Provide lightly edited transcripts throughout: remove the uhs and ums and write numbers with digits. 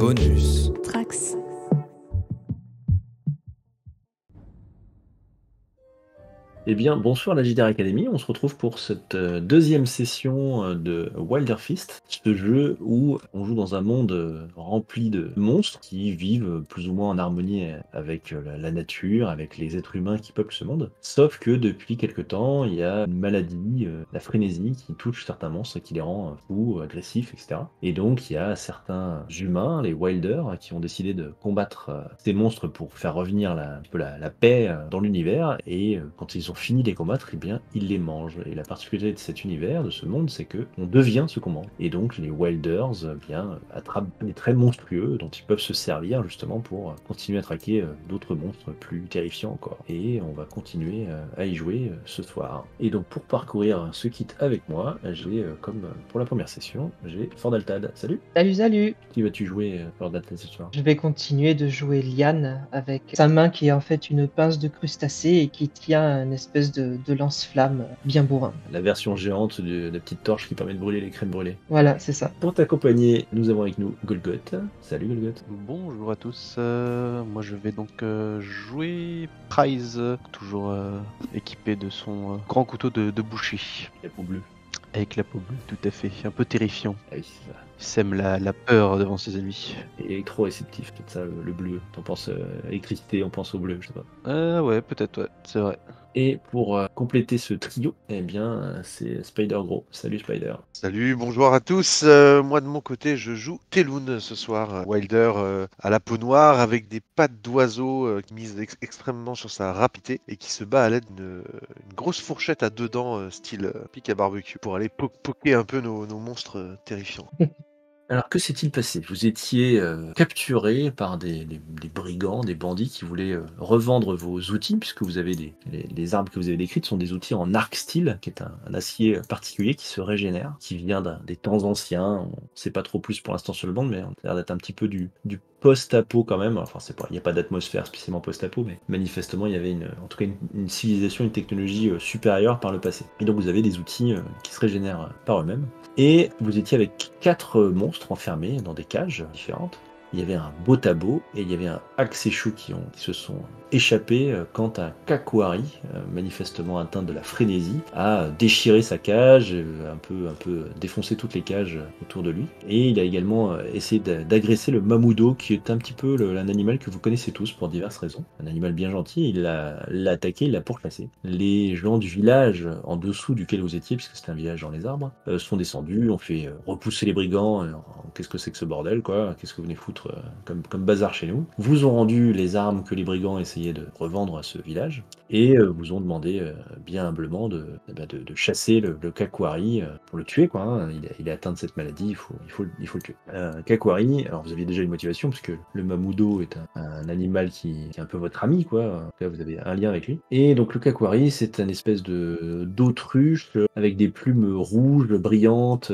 Bonus. Trax. Eh bien, bonsoir la JDR Academy, on se retrouve pour cette deuxième session de Wilder Fist, ce jeu où on joue dans un monde rempli de monstres qui vivent plus ou moins en harmonie avec la nature, avec les êtres humains qui peuplent ce monde. Sauf que depuis quelque temps, il y a une maladie, la frénésie, qui touche certains monstres et qui les rend fous, agressifs, etc. Et donc il y a certains humains, les Wilders, qui ont décidé de combattre ces monstres pour faire revenir un peu la paix dans l'univers, et quand ils ont fini de les combattre, eh bien, ils les mangent. Et la particularité de cet univers, de ce monde, c'est que on devient ce qu'on mange. Et donc, les Wilders attrapent des traits monstrueux dont ils peuvent se servir justement pour continuer à traquer d'autres monstres plus terrifiants encore. Et on va continuer à y jouer ce soir. Et donc, pour parcourir ce kit avec moi, j'ai, comme pour la première session, j'ai Fordaltad. Salut! Salut, salut! Qui vas-tu jouer, Fordaltad, ce soir? Je vais continuer de jouer Liane avec sa main qui est en fait une pince de crustacé et qui tient une espèce de lance-flamme bien bourrin. La version géante de la petite torche qui permet de brûler les crèmes brûlées. Voilà, c'est ça. Pour t'accompagner, nous avons avec nous Golgoth. Salut Golgoth. Bonjour à tous, moi je vais donc jouer Prize, toujours équipé de son grand couteau de boucher. La peau bleue. Avec la peau bleue, tout à fait, un peu terrifiant. Ah oui, c'est ça. Il sème la peur devant ses ennemis. Et électro-réceptif, peut-être ça, le bleu. On pense électricité, on pense au bleu, je sais pas. Ouais, peut-être, ouais, c'est vrai. Et pour compléter ce trio, eh bien, c'est Spider Gros. Salut Spider. Salut, bonjour à tous. Moi de mon côté, je joue Teloun ce soir. Wilder à la peau noire avec des pattes d'oiseau qui misent extrêmement sur sa rapidité et qui se bat à l'aide d'une grosse fourchette à deux dents style pic à barbecue pour aller poker un peu nos monstres terrifiants. Alors, que s'est-il passé? Vous étiez capturé par des brigands, des bandits qui voulaient revendre vos outils, puisque vous avez les armes que vous avez décrites sont des outils en arc steel, qui est un acier particulier qui se régénère, qui vient des temps anciens. On ne sait pas trop plus pour l'instant sur le monde, mais on a l'air d'être un petit peu du post-apo quand même. Enfin, il n'y a pas d'atmosphère spécialement post-apo, mais manifestement, il y avait en tout cas une civilisation, une technologie supérieure par le passé. Et donc, vous avez des outils qui se régénèrent par eux-mêmes. Et vous étiez avec 4 monstres enfermés dans des cages différentes. Il y avait un Botabo et il y avait un Axéchou qui se sont échappés quand un Kakwari, manifestement atteint de la frénésie, a déchiré sa cage, un peu défoncé toutes les cages autour de lui. Et il a également essayé d'agresser le Mamoudo, qui est un petit peu un animal que vous connaissez tous pour diverses raisons. Un animal bien gentil, il l'a attaqué, il l'a pourchassé. Les gens du village en dessous duquel vous étiez, puisque c'était un village dans les arbres, sont descendus, ont fait repousser les brigands. Qu'est-ce que c'est que ce bordel, quoi? Qu'est-ce que vous venez foutre comme bazar chez nous? Vous ont rendu les armes que les brigands essayaient de revendre à ce village et vous ont demandé bien humblement de chasser le Kakwari pour le tuer, quoi. Hein. Il est atteint de cette maladie, il faut le tuer. Kakwari, alors vous aviez déjà une motivation puisque le Mamoudo est un animal qui est un peu votre ami, quoi. En tout cas, vous avez un lien avec lui. Et donc le Kakwari, c'est une espèce d'autruche avec des plumes rouges brillantes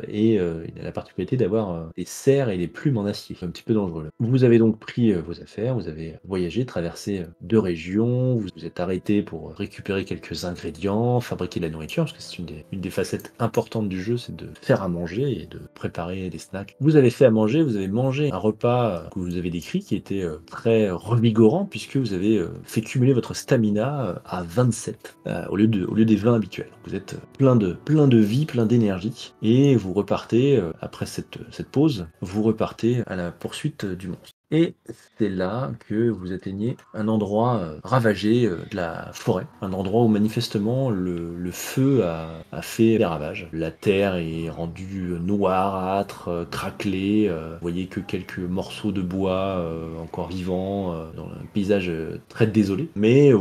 et il a la particularité d'avoir des serres et des plumes en acier. C'est un petit peu dangereux. Vous avez donc pris vos affaires, vous avez voyagé, traversé 2 régions, vous vous êtes arrêté pour récupérer quelques ingrédients, fabriquer de la nourriture, parce que c'est une des facettes importantes du jeu, c'est de faire à manger et de préparer des snacks. Vous avez fait à manger, vous avez mangé un repas que vous avez décrit qui était très revigorant, puisque vous avez fait cumuler votre stamina à 27 au lieu des 20 habituels. Vous êtes plein de vie, plein d'énergie, et vous repartez, après cette pause, vous repartez à la poursuite du monstre. Et c'est là que vous atteignez un endroit ravagé de la forêt, un endroit où manifestement le feu a fait des ravages. La terre est rendue noirâtre, craquelée, vous voyez que quelques morceaux de bois encore vivants, dans un paysage très désolé. Mais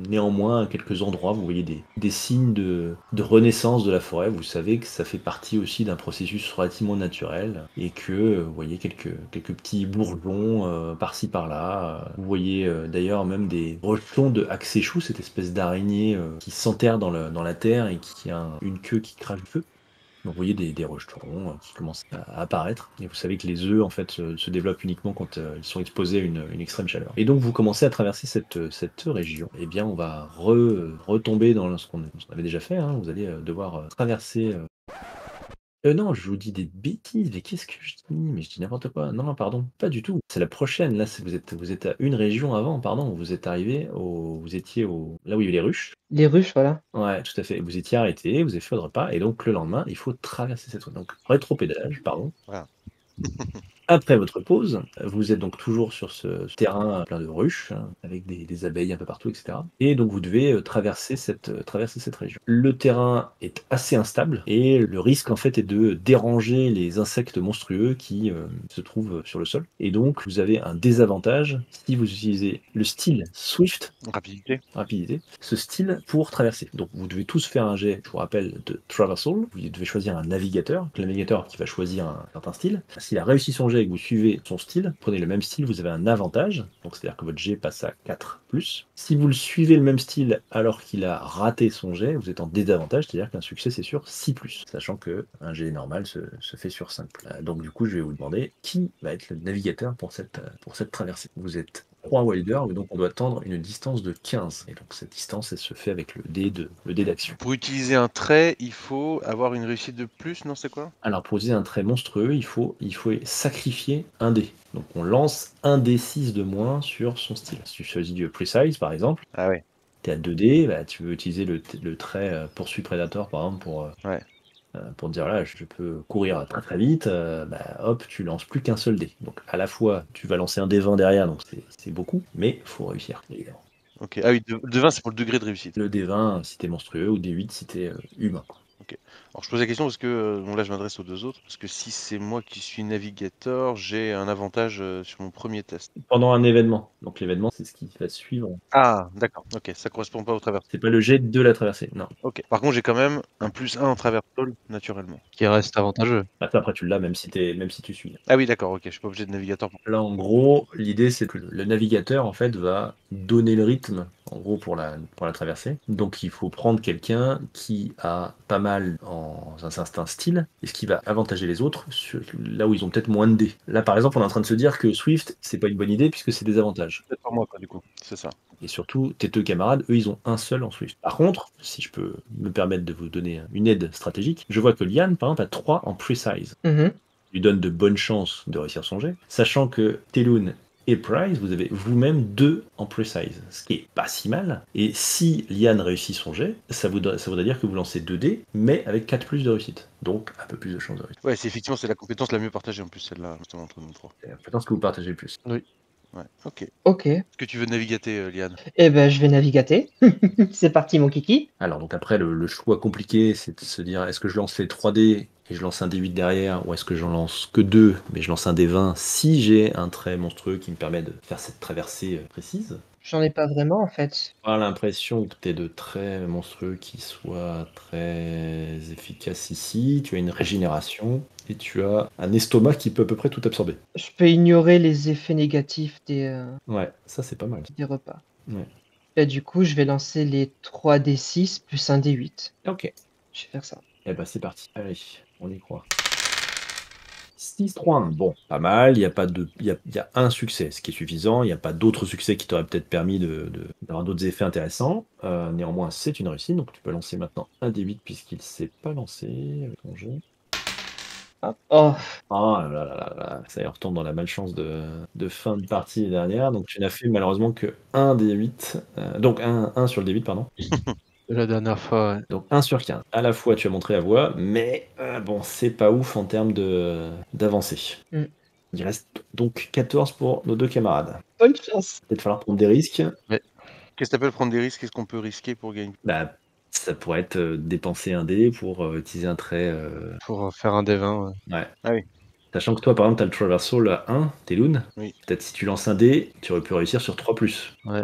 néanmoins, à quelques endroits, vous voyez des signes de renaissance de la forêt. Vous savez que ça fait partie aussi d'un processus relativement naturel et que vous voyez quelques petits bourgeons par-ci par-là. Vous voyez d'ailleurs même des rejetons de Axéchou, cette espèce d'araignée qui s'enterre dans la terre et qui a une queue qui crache le feu. Donc vous voyez des rejetons qui commencent à apparaître. Et vous savez que les œufs en fait se développent uniquement quand ils sont exposés à une extrême chaleur. Et donc vous commencez à traverser cette région. Eh bien on va retomber dans ce qu'on avait déjà fait. Hein. Vous allez devoir traverser Non, je vous dis des bêtises, mais qu'est-ce que je dis? Mais je dis n'importe quoi. Non, non, pardon, pas du tout. C'est la prochaine, là, vous êtes à une région avant, pardon, vous étiez là où il y avait les ruches. Les ruches, voilà. Ouais, tout à fait. Vous étiez arrêté, vous avez fait votre repas et donc le lendemain, il faut traverser cette route. Donc rétropédalage, pardon. Voilà. Après votre pause, vous êtes donc toujours sur ce terrain plein de ruches, hein, avec des abeilles un peu partout, etc. Et donc vous devez traverser cette région. Le terrain est assez instable et le risque en fait est de déranger les insectes monstrueux qui se trouvent sur le sol. Et donc vous avez un désavantage si vous utilisez le style Swift, rapidité, ce style pour traverser. Donc vous devez tous faire un jet, je vous rappelle, de traversal. Vous devez choisir un navigateur, le navigateur qui va choisir un certain style. S'il a réussi son jet et que vous suivez son style, prenez le même style, vous avez un avantage, donc c'est-à-dire que votre jet passe à 4+. Si vous le suivez le même style alors qu'il a raté son jet, vous êtes en désavantage, c'est-à-dire qu'un succès c'est sur 6+, sachant qu'un jet normal se fait sur 5+. Donc du coup je vais vous demander qui va être le navigateur pour cette traversée. Vous êtes 3 wilders, donc on doit tendre une distance de 15. Et donc cette distance, elle se fait avec le dé d'action. Pour utiliser un trait, il faut avoir une réussite de plus, non, c'est quoi? Alors pour utiliser un trait monstrueux, il faut sacrifier un dé. Donc on lance un D6 de moins sur son style. Si tu choisis du precise par exemple, Ah ouais. tu es à 2 dés, bah, tu veux utiliser le trait poursuit Predator par exemple Ouais. pour te dire là je peux courir très très vite, bah, hop, tu lances plus qu'un seul dé. Donc à la fois tu vas lancer un D20 derrière, donc c'est beaucoup, mais il faut réussir. Évidemment. Ok. Ah oui, de 20, c'est pour le degré de réussite. Le D20 si t'es monstrueux ou D8 si t'es humain. Alors je pose la question parce que bon, là je m'adresse aux deux autres, parce que si c'est moi qui suis navigateur, j'ai un avantage sur mon premier test. Pendant un événement. Donc l'événement, c'est ce qui va suivre. Ah, d'accord. Ok, ça correspond pas au travers. C'est pas le jet de la traversée, non. Ok. Par contre, j'ai quand même un +1 en traversal naturellement. Qui reste avantageux. Après tu l'as même si tu suis. Ah oui, d'accord. Ok, je suis pas obligé de navigateur. Là, en gros, l'idée c'est que le navigateur en fait va donner le rythme, en gros pour la traversée. Donc il faut prendre quelqu'un qui a pas mal en un certain style et ce qui va avantager les autres là où ils ont peut-être moins de dés. Là, par exemple, on est en train de se dire que Swift, c'est pas une bonne idée puisque c'est des avantages. C'est pour moi, quoi, du coup. C'est ça. Et surtout, tes deux camarades, eux, ils ont un seul en Swift. Par contre, si je peux me permettre de vous donner une aide stratégique, je vois que Liane, par exemple, a 3 en Precise. Mhm. Lui donne de bonnes chances de réussir son jet, sachant que Telun et Price, vous avez vous-même 2 en Precise, ce qui est pas si mal. Et si Liane réussit son jet, ça voudrait dire que vous lancez 2 dés, mais avec 4+ de réussite. Donc un peu plus de chances de réussite. Ouais, c'est effectivement c'est la compétence la mieux partagée en plus, celle-là, justement, entre nous trois. C'est la compétence que vous partagez le plus. Ouais, ok. Ok. Est-ce que tu veux navigater, Liane? Eh ben, je vais navigater. C'est parti, mon kiki. Alors donc après, le choix compliqué, c'est de se dire, est-ce que je lance les 3 dés et je lance un D8 derrière, ou est-ce que j'en lance que 2, mais je lance un D20 si j'ai un trait monstrueux qui me permet de faire cette traversée précise. J'en ai pas vraiment, en fait. J'ai pas l'impression que tu aies de traits monstrueux qui soient très efficaces ici. Tu as une régénération et tu as un estomac qui peut à peu près tout absorber. Je peux ignorer les effets négatifs Ouais, ça c'est pas mal. des repas. Ouais. Et du coup, je vais lancer les 3d6 plus un d8. Ok. Je vais faire ça. Eh ben c'est parti. Allez, on y croit. 6-3-1, bon, pas mal, il y a un succès, ce qui est suffisant, il n'y a pas d'autres succès qui t'auraient peut-être permis d'avoir d'autres effets intéressants. Néanmoins, c'est une réussite, donc tu peux lancer maintenant un D8 puisqu'il ne s'est pas lancé avec ton jeu. Hop. Oh, Ah là là là là, ça y retombe dans la malchance de fin de partie dernière, donc tu n'as fait malheureusement que 1 D8, donc 1 sur le D8, pardon. La dernière fois, ouais. Donc 1 sur 15. À la fois, tu as montré la voie, mais bon, c'est pas ouf en termes d'avancée. Mm. Il reste donc 14 pour nos deux camarades. bonne chance. Peut-être falloir prendre des risques. Qu'est-ce que t'appelles prendre des risques? Qu'est-ce qu'on peut risquer pour gagner? Bah, ça pourrait être dépenser un dé pour utiliser un trait. Pour faire un D20, ouais. Ouais. Ah oui. Sachant que toi, par exemple, tu as le Traversal à 1, Telun. Oui. Peut-être si tu lances un dé, tu aurais pu réussir sur 3+. Ouais.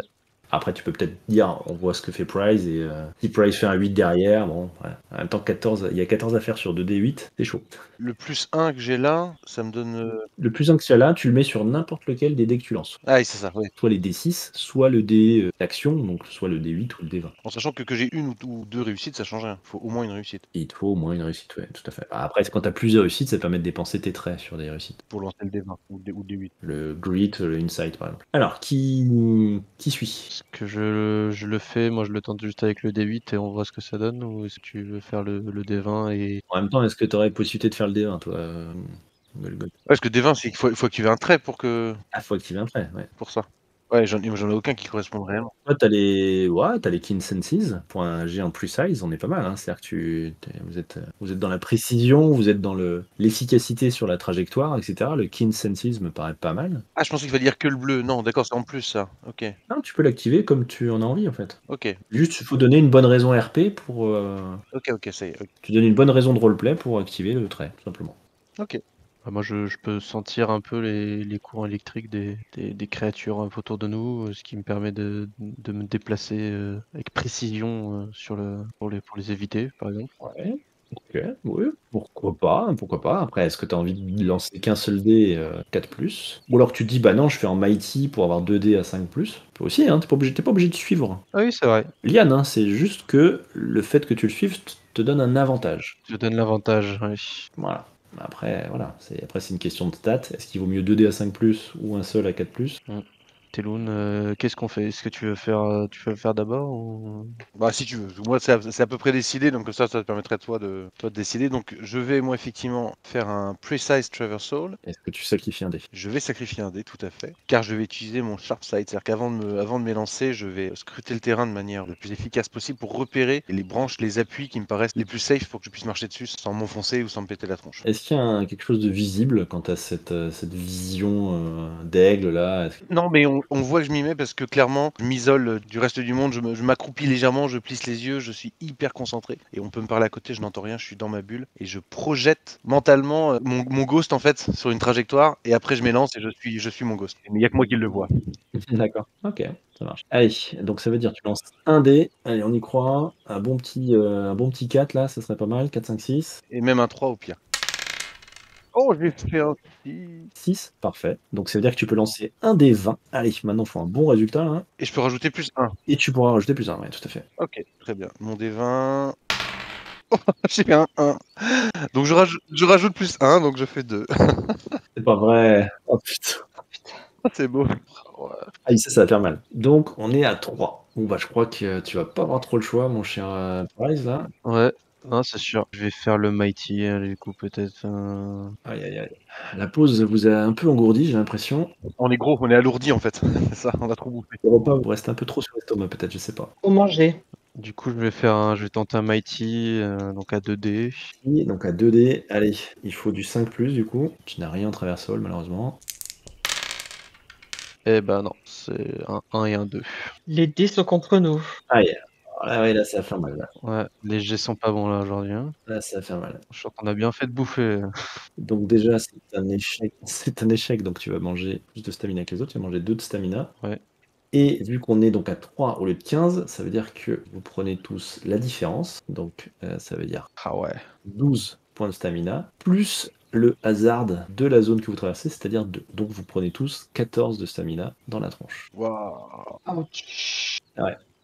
Après, tu peux peut-être dire, on voit ce que fait Price, et si Price fait un 8 derrière, bon, ouais. En même temps, 14, il y a 14 à faire sur 2D8, c'est chaud. Le +1 que j'ai là, ça me donne. Le plus 1 que tu as là, tu le mets sur n'importe lequel des dés que tu lances. Ah oui, c'est ça, oui. Soit les D6, soit le dé d'action, donc soit le D8 ou le D20. En sachant que j'ai une ou deux réussites, ça change rien. Faut au moins une réussite Et il te faut au moins une réussite, ouais, tout à fait. Après, quand tu as plusieurs réussites, ça permet de dépenser tes traits sur des réussites. pour lancer le D20 ou le D8. Le Grit, le Insight, par exemple. Alors, qui suit? Est-ce que je le fais, moi je le tente juste avec le D8 et on voit ce que ça donne, ou est-ce que tu veux faire le D20 et... En même temps, est-ce que tu aurais possibilité de faire le D20, toi, Golgoth? Ouais, parce que D20, c'est qu'il faut activer un trait pour Faut activer un trait, ouais. pour ça. Ouais, j'en ai aucun qui correspond vraiment. Toi, t'as les Keen Senses pour un jet en precise, on est pas mal, hein. C'est-à-dire que vous êtes dans la précision, vous êtes dans l'efficacité sur la trajectoire, etc. Le Keen Senses me paraît pas mal. Ah, je pensais qu'il fallait dire que le bleu. Non, d'accord, c'est en plus ça. Ok, Non, tu peux l'activer comme tu en as envie, en fait. ok, Juste, il faut donner une bonne raison RP pour. ok, ça y est. Tu donnes une bonne raison de roleplay pour activer le trait, tout simplement. Ok. Ah, moi je peux sentir un peu les courants électriques des créatures autour de nous, ce qui me permet de me déplacer avec précision pour les éviter, par exemple. Ouais. Ok, oui, pourquoi pas, pourquoi pas. Après, est-ce que tu as envie de lancer qu'un seul dé 4+? Ou alors tu te dis, bah non, je fais en Mighty pour avoir 2 dés à 5+. Tu peux aussi, hein, t'es pas obligé de suivre. Ah oui, c'est vrai. Liane, hein, c'est juste que le fait que tu le suives te donne un avantage. Je donne l'avantage, oui. Voilà. Après, voilà, c'est une question de stats. Est-ce qu'il vaut mieux 2 dés à 5+, ou un seul à 4+? Teloun, qu'est-ce qu'on fait? Est-ce que tu veux le faire d'abord ou... Bah si tu veux. Moi c'est à peu près décidé, donc ça te permettrait toi de décider. Donc je vais moi effectivement faire un precise traversal. Est-ce que tu sacrifies un dé? Je vais sacrifier un dé, tout à fait, car je vais utiliser mon sharp sight, c'est-à-dire avant de m'élancer, je vais scruter le terrain de manière le plus efficace possible pour repérer les branches, les appuis qui me paraissent les plus safe pour que je puisse marcher dessus sans m'enfoncer ou sans me péter la tronche. Est-ce qu'il y a quelque chose de visible quant à cette vision d'aigle là? Non, mais on voit que je m'y mets parce que clairement, je m'isole du reste du monde, je m'accroupis légèrement, je plisse les yeux, je suis hyper concentré. Et on peut me parler à côté, je n'entends rien, je suis dans ma bulle. Et je projette mentalement mon ghost en fait sur une trajectoire. Et après, je m'élance et je suis mon ghost. Mais il n'y a que moi qui le vois. D'accord, ok, ça marche. Allez, donc ça veut dire tu lances un dé, allez on y croit, un bon petit 4 là, ça serait pas mal, 4, 5, 6. Et même un 3 au pire. Oh, j'ai fait un 6. 6, parfait. Donc ça veut dire que tu peux lancer un dé 20. Allez, maintenant il faut un bon résultat là. Et je peux rajouter plus 1. Et tu pourras rajouter plus un, ouais, tout à fait. Ok, très bien. Mon D20. Oh, j'ai fait un 1. Donc je rajoute plus 1, donc je fais 2. C'est pas vrai. Oh putain. C'est beau. Ah, ça va faire mal. Donc on est à 3. Bon bah je crois que tu vas pas avoir trop le choix, mon cher Price là. Ouais, non, c'est sûr. Je vais faire le Mighty, du coup, peut-être. Aïe aïe aïe. La pause vous a un peu engourdi, j'ai l'impression. On est gros, on est alourdi en fait. C'est ça, on a trop bouffé. Le repas vous reste un peu trop sur l'estomac peut-être, je sais pas. Pour manger. Du coup, je vais tenter un Mighty, donc à 2D. Donc à 2D, allez, il faut du 5+, du coup. Tu n'as rien en traversal malheureusement. Eh ben non, c'est un 1 et un 2. Les dés sont contre nous. Aïe. Ah ouais, là ça va faire mal. Là, Ouais, les jets sont pas bons là aujourd'hui, hein. là ça va faire mal. Je crois qu'on a bien fait de bouffer. Donc déjà c'est un échec. C'est un échec, donc tu vas manger plus de stamina que les autres, tu vas manger 2 de stamina. Ouais. Et vu qu'on est donc à 3 au lieu de 15, ça veut dire que vous prenez tous la différence. Donc ça veut dire Ah ouais. 12 points de stamina, plus le hasard de la zone que vous traversez, c'est-à-dire 2. Donc vous prenez tous 14 de stamina dans la tronche. Waouh. Ouch.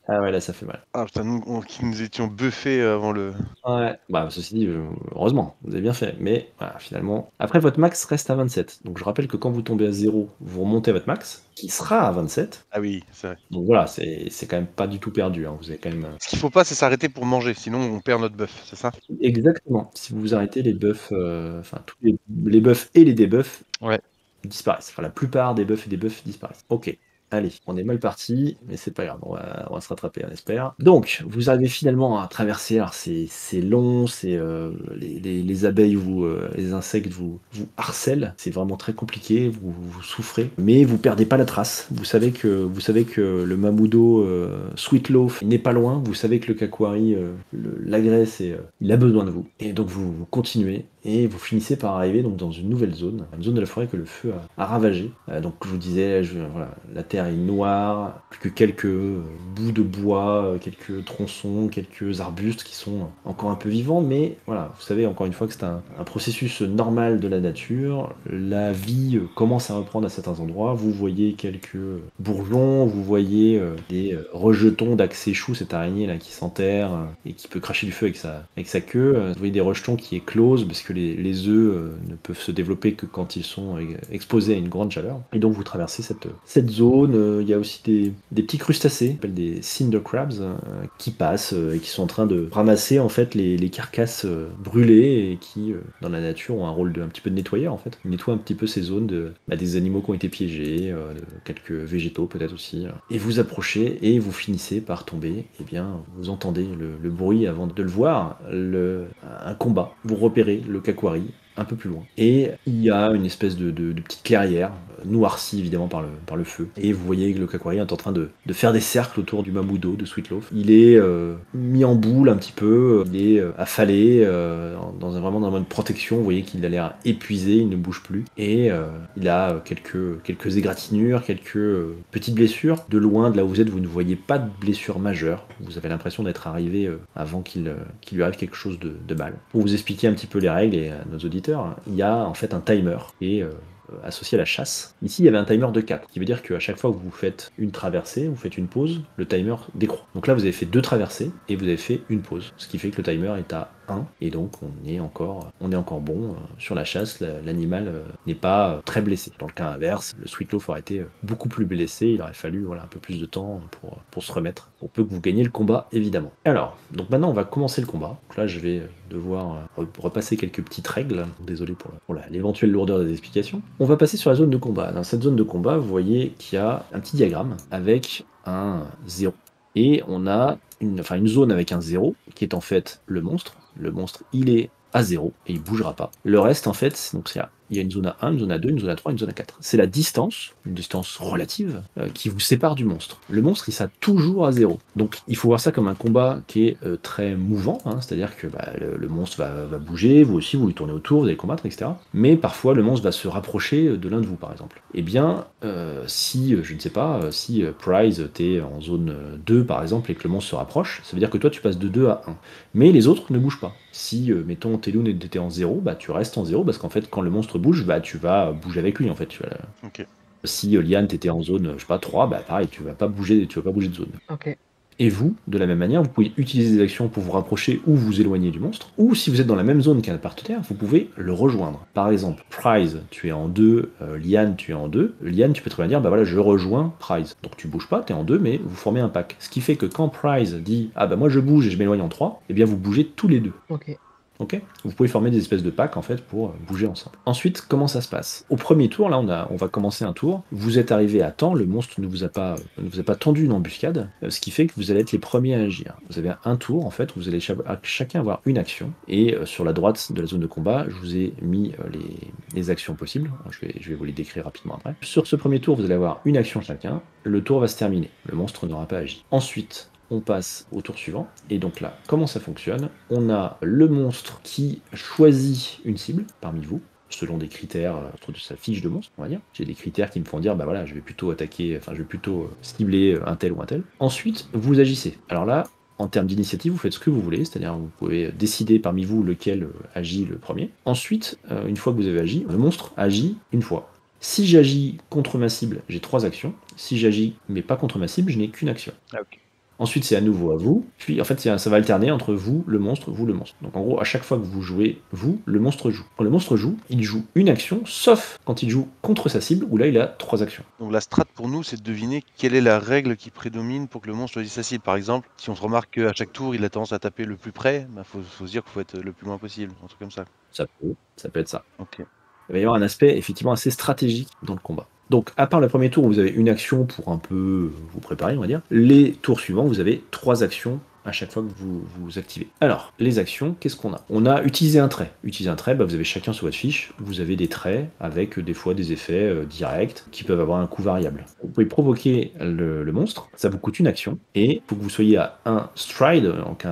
Ah ouais, là ça fait mal. Ah putain, qui nous étions buffés avant le. Ouais, bah ceci dit, heureusement, vous avez bien fait. Mais voilà, finalement. Après, votre max reste à 27. Donc je rappelle que quand vous tombez à 0, vous remontez à votre max, qui sera à 27. Ah oui, c'est vrai. Donc voilà, c'est quand même pas du tout perdu. Hein. Vous avez quand même. Ce qu'il faut pas, c'est s'arrêter pour manger, sinon on perd notre buff, c'est ça? Exactement. Si vous vous arrêtez, les buffs, enfin tous les buffs et les debuffs Ouais. disparaissent. Enfin, la plupart des buffs et des buffs disparaissent. Ok. Allez, on est mal parti, mais c'est pas grave, on va se rattraper, on espère. Donc, vous arrivez finalement à traverser, alors c'est long, c'est les abeilles, les insectes vous harcèlent, c'est vraiment très compliqué, vous souffrez, mais vous perdez pas la trace. Vous savez que le Mamudo Sweetloaf n'est pas loin, vous savez que le Kakwari l'agresse et il a besoin de vous. Et donc vous continuez. Et vous finissez par arriver donc dans une nouvelle zone, une zone de la forêt que le feu a ravagée. Donc je vous disais, voilà, la terre est noire, plus que quelques bouts de bois, quelques tronçons, quelques arbustes qui sont encore un peu vivants, mais voilà, vous savez encore une fois que c'est un processus normal de la nature. La vie commence à reprendre à certains endroits. Vous voyez quelques bourgeons, vous voyez des rejetons d'Axéchou, cette araignée là qui s'enterre et qui peut cracher du feu avec sa queue. Vous voyez des rejetons qui éclosent parce que les œufs ne peuvent se développer que quand ils sont exposés à une grande chaleur. Et donc vous traversez cette zone. Il y a aussi des petits crustacés, on appelle des cinder crabs, qui passent et qui sont en train de ramasser en fait les carcasses brûlées et qui, dans la nature, ont un rôle un petit peu de nettoyeur en fait. Ils nettoient un petit peu ces zones des animaux qui ont été piégés, de quelques végétaux peut-être aussi. Et vous approchez et vous finissez par tomber. Et bien, vous entendez le bruit avant de le voir, un combat. Vous repérez le Kakwari un peu plus loin. Et il y a une espèce de petite clairière, noircie évidemment par le feu. Et vous voyez que le Kakwari est en train de faire des cercles autour du Mamudo de Sweetloaf. Il est mis en boule un petit peu, il est affalé, vraiment dans un mode protection. Vous voyez qu'il a l'air épuisé, il ne bouge plus. Et il a quelques égratignures, quelques petites blessures. De loin, de là où vous êtes, vous ne voyez pas de blessures majeures. Vous avez l'impression d'être arrivé avant qu'il lui arrive quelque chose de mal. Pour vous expliquer un petit peu les règles et à nos auditeurs, il y a en fait un timer et associé à la chasse. Ici, il y avait un timer de 4, qui veut dire qu'à chaque fois que vous faites une traversée, vous faites une pause, le timer décroît. Donc là, vous avez fait 2 traversées et vous avez fait une pause, ce qui fait que le timer est à 1, et donc on est encore bon sur la chasse. L'animal n'est pas très blessé. Dans le cas inverse, le Sweetloaf aurait été beaucoup plus blessé, il aurait fallu un peu plus de temps pour se remettre, pour peu que vous gagniez le combat évidemment. Alors, donc maintenant on va commencer le combat. Donc là je vais devoir repasser quelques petites règles, désolé pour l'éventuelle lourdeur des explications. On va passer sur la zone de combat. Dans cette zone de combat, vous voyez qu'il y a un petit diagramme avec un 0. Et on a une zone avec un 0 qui est en fait le monstre. Le monstre, il est à 0 et il bougera pas. Le reste, en fait, donc il y a une zone à 1, une zone à 2, une zone à 3, une zone à 4. C'est la distance, une distance relative, qui vous sépare du monstre. Le monstre, il sera toujours à 0. Donc, il faut voir ça comme un combat qui est très mouvant, hein, c'est-à-dire que le monstre va bouger, vous aussi, vous lui tournez autour, vous allez combattre, etc. Mais parfois, le monstre va se rapprocher de l'un de vous, par exemple. Eh bien, si Prize, t'es en zone 2, par exemple, et que le monstre se rapproche, ça veut dire que toi, tu passes de 2 à 1. Mais les autres ne bougent pas. Si, mettons, Teloun était en 0, tu restes en 0, parce qu'en fait, quand le monstre bouge, tu vas bouger avec lui, en fait. Ok. Si Liane t'étais en zone, 3, pareil, tu vas pas bouger de zone. Ok. Et vous, de la même manière, vous pouvez utiliser des actions pour vous rapprocher ou vous éloigner du monstre, ou si vous êtes dans la même zone qu'un partenaire, vous pouvez le rejoindre. Par exemple, Prize, tu es en 2, Liane, tu es en 2. Liane, tu peux très bien dire, je rejoins Prize. Donc tu bouges pas, tu es en 2, mais vous formez un pack. Ce qui fait que quand Prize dit, moi je bouge et je m'éloigne en 3, eh bien vous bougez tous les deux. Ok. Vous pouvez former des espèces de packs en fait pour bouger ensemble. Ensuite, comment ça se passe? Au premier tour, là, on va commencer un tour. Vous êtes arrivé à temps, le monstre ne vous a pas tendu une embuscade, ce qui fait que vous allez être les premiers à agir. Vous avez un tour en fait où vous allez chacun avoir une action. Et sur la droite de la zone de combat, je vous ai mis les actions possibles. Je vais vous les décrire rapidement après. Sur ce premier tour, vous allez avoir une action chacun. Le tour va se terminer. Le monstre n'aura pas agi. Ensuite, on passe au tour suivant, et donc là, comment ça fonctionne? On a le monstre qui choisit une cible parmi vous, selon des critères de sa fiche de monstre, on va dire. J'ai des critères qui me font dire, je vais plutôt cibler un tel ou un tel. Ensuite, vous agissez. Alors là, en termes d'initiative, vous faites ce que vous voulez, c'est-à-dire vous pouvez décider parmi vous lequel agit le premier. Ensuite, une fois que vous avez agi, le monstre agit une fois. Si j'agis contre ma cible, j'ai 3 actions. Si j'agis mais pas contre ma cible, je n'ai qu'une action. Ok. Ensuite, c'est à nouveau à vous. Puis, en fait, ça va alterner entre vous, le monstre. Donc, en gros, à chaque fois que vous jouez, vous, le monstre joue. Quand le monstre joue, il joue une action, sauf quand il joue contre sa cible, où là, il a 3 actions. Donc la strat pour nous, c'est de deviner quelle est la règle qui prédomine pour que le monstre choisisse sa cible. Par exemple, si on se remarque qu'à chaque tour, il a tendance à taper le plus près, faut se dire qu'il faut être le plus loin possible, un truc comme ça. Ça peut être ça. Ok. Il va y avoir un aspect, effectivement, assez stratégique dans le combat. Donc, à part le premier tour où vous avez une action pour un peu vous préparer, on va dire, les tours suivants, vous avez 3 actions à chaque fois que vous activez. Alors, les actions, qu'est-ce qu'on a? On a utilisé un trait. Utiliser un trait, vous avez chacun sur votre fiche, vous avez des traits avec des fois des effets directs qui peuvent avoir un coût variable. Vous pouvez provoquer le monstre, ça vous coûte une action, et il faut que vous soyez à un stride, donc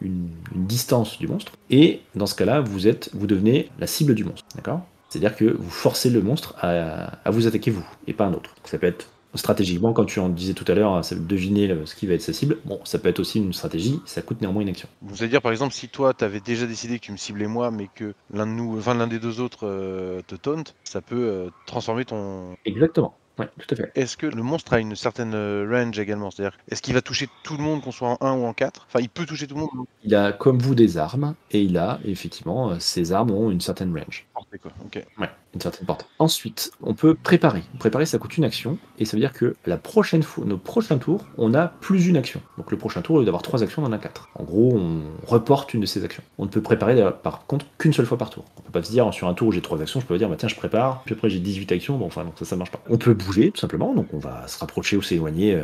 une distance du monstre, et dans ce cas-là, vous devenez la cible du monstre, d'accord? C'est-à-dire que vous forcez le monstre à vous attaquer vous, et pas un autre. Ça peut être stratégiquement, comme tu en disais tout à l'heure, ça veut deviner ce qui va être sa cible. Bon, ça peut être aussi une stratégie, ça coûte néanmoins une action. C'est-à-dire, par exemple, si toi, tu avais déjà décidé que tu me ciblais moi, mais que l'un des deux autres te taunt, ça peut transformer ton... Exactement. Ouais, tout à fait. Est-ce que le monstre a une certaine range également? C'est-à-dire, est-ce qu'il va toucher tout le monde, qu'on soit en 1 ou en 4? Enfin, il peut toucher tout le monde, non? Il a comme vous des armes, et il a effectivement, ces armes ont une certaine range. Portée, quoi. Ok. Ouais, une certaine portée. Ensuite, on peut préparer. Préparer, ça coûte une action, et ça veut dire que la prochaine fois, nos prochains tours, on a plus une action. Donc le prochain tour, au lieu d'avoir 3 actions, on en a 4. En gros, on reporte une de ces actions. On ne peut préparer par contre qu'une seule fois par tour. On peut pas se dire sur un tour où j'ai 3 actions, je peux pas dire bah tiens je prépare, puis après j'ai 18 actions, bon enfin donc ça marche pas. On peut bouger tout simplement, donc on va se rapprocher ou s'éloigner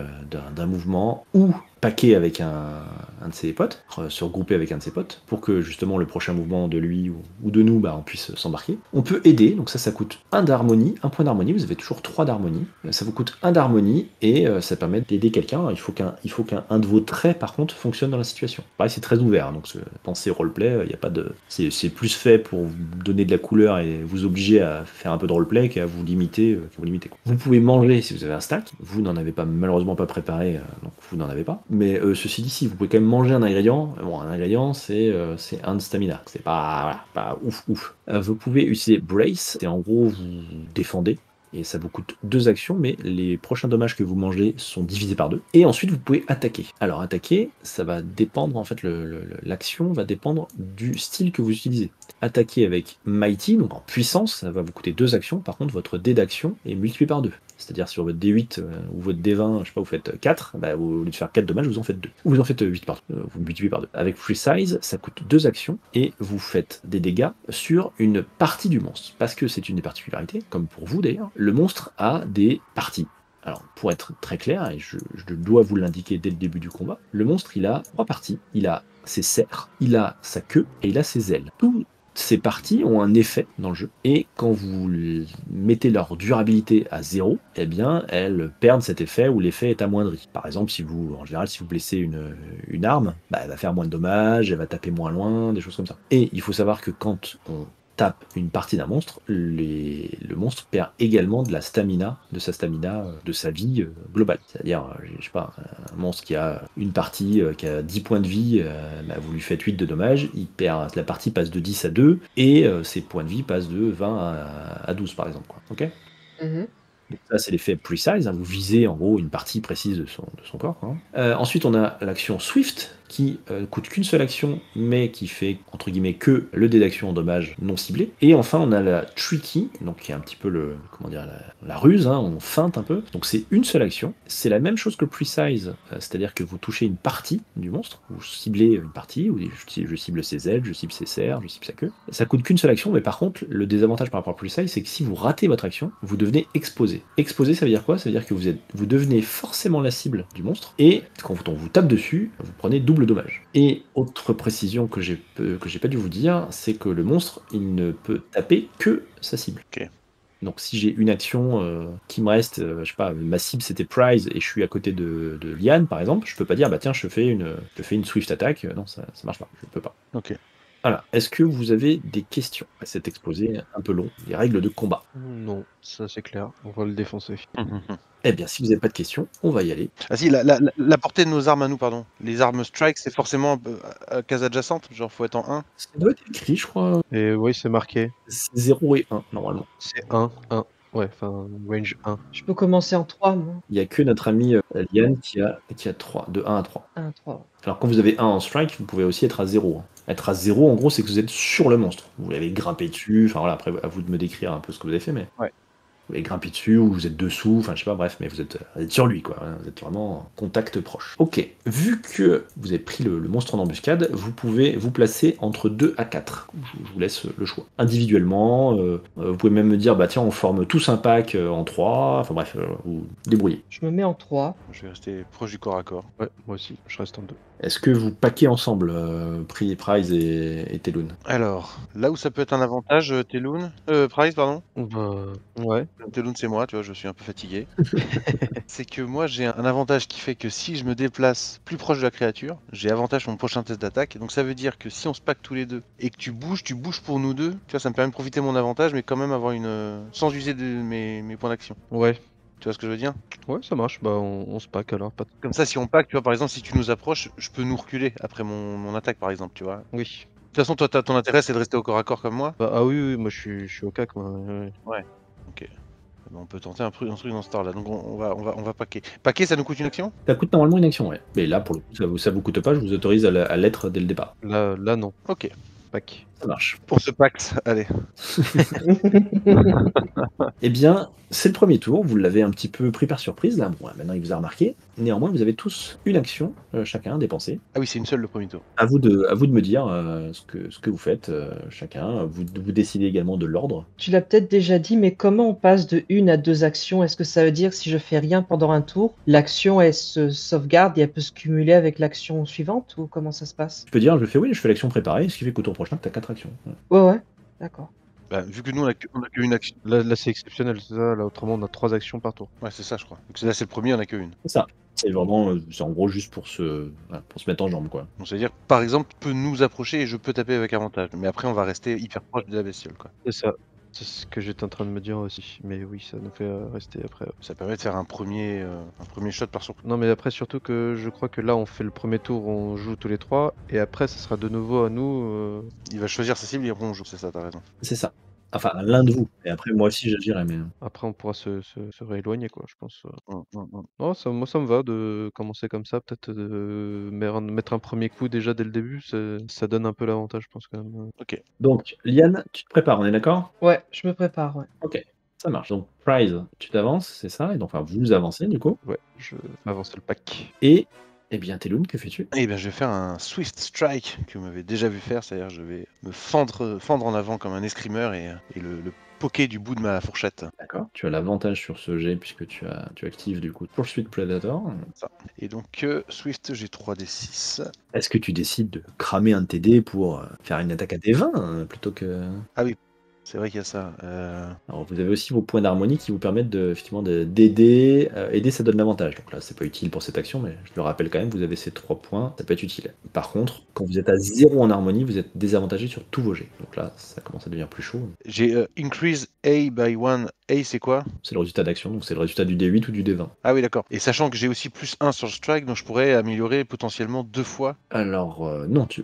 d'un mouvement ou paquer avec un de ses potes, se regrouper avec un de ses potes, pour que justement le prochain mouvement de lui ou de nous, bah, on puisse s'embarquer. On peut aider, donc ça coûte 1 d'harmonie, 1 point d'harmonie, vous avez toujours 3 d'harmonie. Ça vous coûte 1 d'harmonie et ça permet d'aider quelqu'un. Il faut qu'un de vos traits par contre fonctionne dans la situation. Pareil, c'est très ouvert, donc pensez roleplay, il y a pas de. C'est plus fait pour vous donner de la couleur et vous obliger à faire un peu de roleplay qu'à vous limiter. Quoi. Vous pouvez manger si vous avez un stack, vous n'en avez pas malheureusement pas préparé, donc vous n'en avez pas. Mais ceci dit, si vous pouvez quand même manger un ingrédient, bon, un ingrédient c'est 1 de stamina, c'est pas, voilà, pas ouf. Vous pouvez utiliser Brace, et en gros vous défendez, et ça vous coûte 2 actions, mais les prochains dommages que vous mangez sont divisés par 2. Et ensuite vous pouvez attaquer. Alors attaquer, ça va dépendre, en fait, l'action va dépendre du style que vous utilisez. Attaquer avec Mighty, donc en puissance, ça va vous coûter 2 actions, par contre votre dé d'action est multiplié par 2. C'est-à-dire sur votre D8 ou votre D20, je sais pas, vous faites 4, bah, au lieu de faire 4 dommages, vous en faites 2. Ou vous en faites 8, pardon, vous multipliez par 2. Avec Precise, ça coûte 2 actions et vous faites des dégâts sur une partie du monstre. Parce que c'est une des particularités, comme pour vous d'ailleurs, le monstre a des parties. Alors, pour être très clair, et je dois vous l'indiquer dès le début du combat, le monstre, il a 3 parties. Il a ses serres, il a sa queue et il a ses ailes. Tout ces parties ont un effet dans le jeu, et quand vous mettez leur durabilité à 0, eh bien elles perdent cet effet ou l'effet est amoindri. Par exemple, en général, si vous blessez une arme, bah, elle va faire moins de dommages, elle va taper moins loin, des choses comme ça. Et il faut savoir que quand on tape une partie d'un monstre, le monstre perd également de sa stamina, de sa vie globale. C'est-à-dire, je sais pas, un monstre qui a une partie qui a 10 points de vie, bah, vous lui faites 8 de dommages, la partie passe de 10 à 2, et ses points de vie passent de 20 à 12 par exemple. Quoi. Ok. Donc ça, c'est l'effet Precise, hein, vous visez en gros une partie précise de son corps. Hein. Ensuite, on a l'action Swift, qui coûte qu'une seule action, mais qui fait, entre guillemets, que le dé d'action en dommage non ciblé. Et enfin, on a la Tricky, donc qui est un petit peu la ruse, hein, on feinte un peu. Donc c'est une seule action, c'est la même chose que le Precise, c'est-à-dire que vous touchez une partie du monstre, vous ciblez une partie, ou je cible ses ailes, je cible ses serres, je cible sa queue. Ça coûte qu'une seule action, mais par contre, le désavantage par rapport à Precise, c'est que si vous ratez votre action, vous devenez exposé. Exposé, ça veut dire quoi? Ça veut dire que vous devenez forcément la cible du monstre, et quand on vous tape dessus, vous prenez double dommage. Et autre précision que j'ai pas dû vous dire, c'est que le monstre, il ne peut taper que sa cible. Ok. Donc si j'ai une action qui me reste, je sais pas, ma cible c'était Prize et je suis à côté de Liane par exemple, je peux pas dire bah tiens je fais une Swift attack, non ça marche pas, je peux pas. Ok. Voilà, est-ce que vous avez des questions à cet exposé un peu long, les règles de combat? Non, ça c'est clair, on va le défoncer. Eh bien, si vous n'avez pas de questions, on va y aller. Ah si, la portée de nos armes à nous, pardon. Les armes strike, c'est forcément à case adjacente, genre faut être en 1. Ça doit être écrit, je crois. Et oui, c'est marqué. C'est 0 et 1, normalement. C'est 1, 1. Ouais, enfin, range 1. Je peux commencer en 3, moi. Il n'y a que notre ami Liane qui a 3, de 1 à 3. 1, 3. Alors quand vous avez 1 en strike, vous pouvez aussi être à 0. Être à 0, en gros, c'est que vous êtes sur le monstre. Vous l'avez grimpé dessus, enfin voilà, après à vous de me décrire un peu ce que vous avez fait, mais... Ouais. Vous avez grimpé dessus, ou vous êtes dessous, enfin je sais pas, bref, mais vous êtes sur lui, quoi. Vous êtes vraiment en contact proche. Ok, vu que vous avez pris le monstre en embuscade, vous pouvez vous placer entre 2 à 4. Je vous laisse le choix. Individuellement, vous pouvez même me dire, bah tiens, on forme tous un pack en 3, enfin bref, vous débrouillez. Je me mets en 3. Je vais rester proche du corps à corps. Ouais, moi aussi, je reste en 2. Est-ce que vous paquez ensemble, Prize et Teloun? Alors, là où ça peut être un avantage, Teloun, Price, pardon. Bah, ouais. Teloun, c'est moi, tu vois, je suis un peu fatigué. C'est que moi, j'ai un avantage qui fait que si je me déplace plus proche de la créature, j'ai avantage sur mon prochain test d'attaque. Donc ça veut dire que si on se pack tous les deux et que tu bouges pour nous deux. Tu vois, ça me permet de profiter de mon avantage, mais quand même avoir sans user de mes points d'action. Ouais. Tu vois ce que je veux dire? Ouais, ça marche. Bah, on se pack alors. Comme ça, si on pack, tu vois, par exemple, si tu nous approches, je peux nous reculer après mon attaque, par exemple, tu vois. Oui. De toute façon, toi, ton intérêt, c'est de rester au corps à corps comme moi. Bah, ah oui, moi je suis au cac, moi. Ouais. Ok. On peut tenter un truc dans ce temps-là. Donc on va paquer. Paquer, ça nous coûte une action? Ça coûte normalement une action, ouais. Mais là, pour le coup, ça vous coûte pas, je vous autorise à l'être dès le départ. Là non. Ok. Pack. Ça marche. Pour ce pacte, allez. Eh bien, c'est le premier tour, vous l'avez un petit peu pris par surprise, là. Bon, maintenant il vous a remarqué. Néanmoins, vous avez tous une action, chacun, dépensée. Ah oui, c'est une seule le premier tour. À vous de me dire ce que vous faites, chacun. Vous décidez également de l'ordre. Tu l'as peut-être déjà dit, mais comment on passe de 1 à 2 actions? Est-ce que ça veut dire que si je fais rien pendant un tour, l'action elle se sauvegarde et elle peut se cumuler avec l'action suivante ou comment ça se passe? Tu peux dire, je fais l'action préparée, ce qui fait qu'au tour prochain, tu as 4 actions. Ouais. Ouais, d'accord. Bah, vu que nous, on a qu'une action. Là c'est exceptionnel, c'est ça. Là, autrement, on a 3 actions par tour. Ouais, c'est ça, je crois. Donc là, c'est le premier, on a qu'une. C'est ça. C'est vraiment, c'est en gros juste pour se mettre en jambe, quoi. Donc, c'est-à-dire, par exemple, tu peux nous approcher et je peux taper avec avantage. Mais après, on va rester hyper proche de la bestiole, quoi. C'est ça. C'est ce que j'étais en train de me dire aussi. Mais oui, ça nous fait rester après. Ça permet de faire un premier shot par son. Non, mais après, surtout que je crois que là, on fait le premier tour, on joue tous les 3. Et après, ça sera de nouveau à nous. Il va choisir sa cible et après on joue. C'est ça, t'as raison. C'est ça. Enfin, l'un de vous. Et après, moi aussi, j'agirai, mais... Après, on pourra se rééloigner, quoi, je pense. Hum. Non, moi, ça me va de commencer comme ça. Peut-être mettre un premier coup déjà dès le début. Ça donne un peu l'avantage, je pense, quand même. Ok. Donc, Liane, tu te prépares, on est d'accord? Ouais, je me prépare, ouais. Ok, ça marche. Donc, Prize, tu t'avances, c'est ça? Et donc, enfin, vous avancez, du coup. Ouais, je vais avancer le pack. Et, eh bien, Teloun, que fais-tu? Eh bien, je vais faire un Swift Strike que vous m'avez déjà vu faire. C'est-à-dire, je vais me fendre en avant comme un escrimeur et le poker du bout de ma fourchette. D'accord. Tu as l'avantage sur ce jet puisque tu actives, du coup, Pursuit Predator. Ça. Et donc, Swift, j'ai 3d6. Est-ce que tu décides de cramer un de tes dés pour faire une attaque à des 20 plutôt que... Ah oui, c'est vrai qu'il y a ça. Alors, vous avez aussi vos points d'harmonie qui vous permettent effectivement d'aider. Aider, ça donne l'avantage. Donc là, c'est pas utile pour cette action, mais je le rappelle quand même, vous avez ces 3 points, ça peut être utile. Par contre, quand vous êtes à 0 en harmonie, vous êtes désavantagé sur tous vos jets. Donc là, ça commence à devenir plus chaud. J'ai Increase A by 1. A, c'est quoi? C'est le résultat d'action, donc c'est le résultat du D8 ou du D20. Ah oui, d'accord. Et sachant que j'ai aussi plus 1 sur le strike, donc je pourrais améliorer potentiellement 2 fois. Alors, non, tu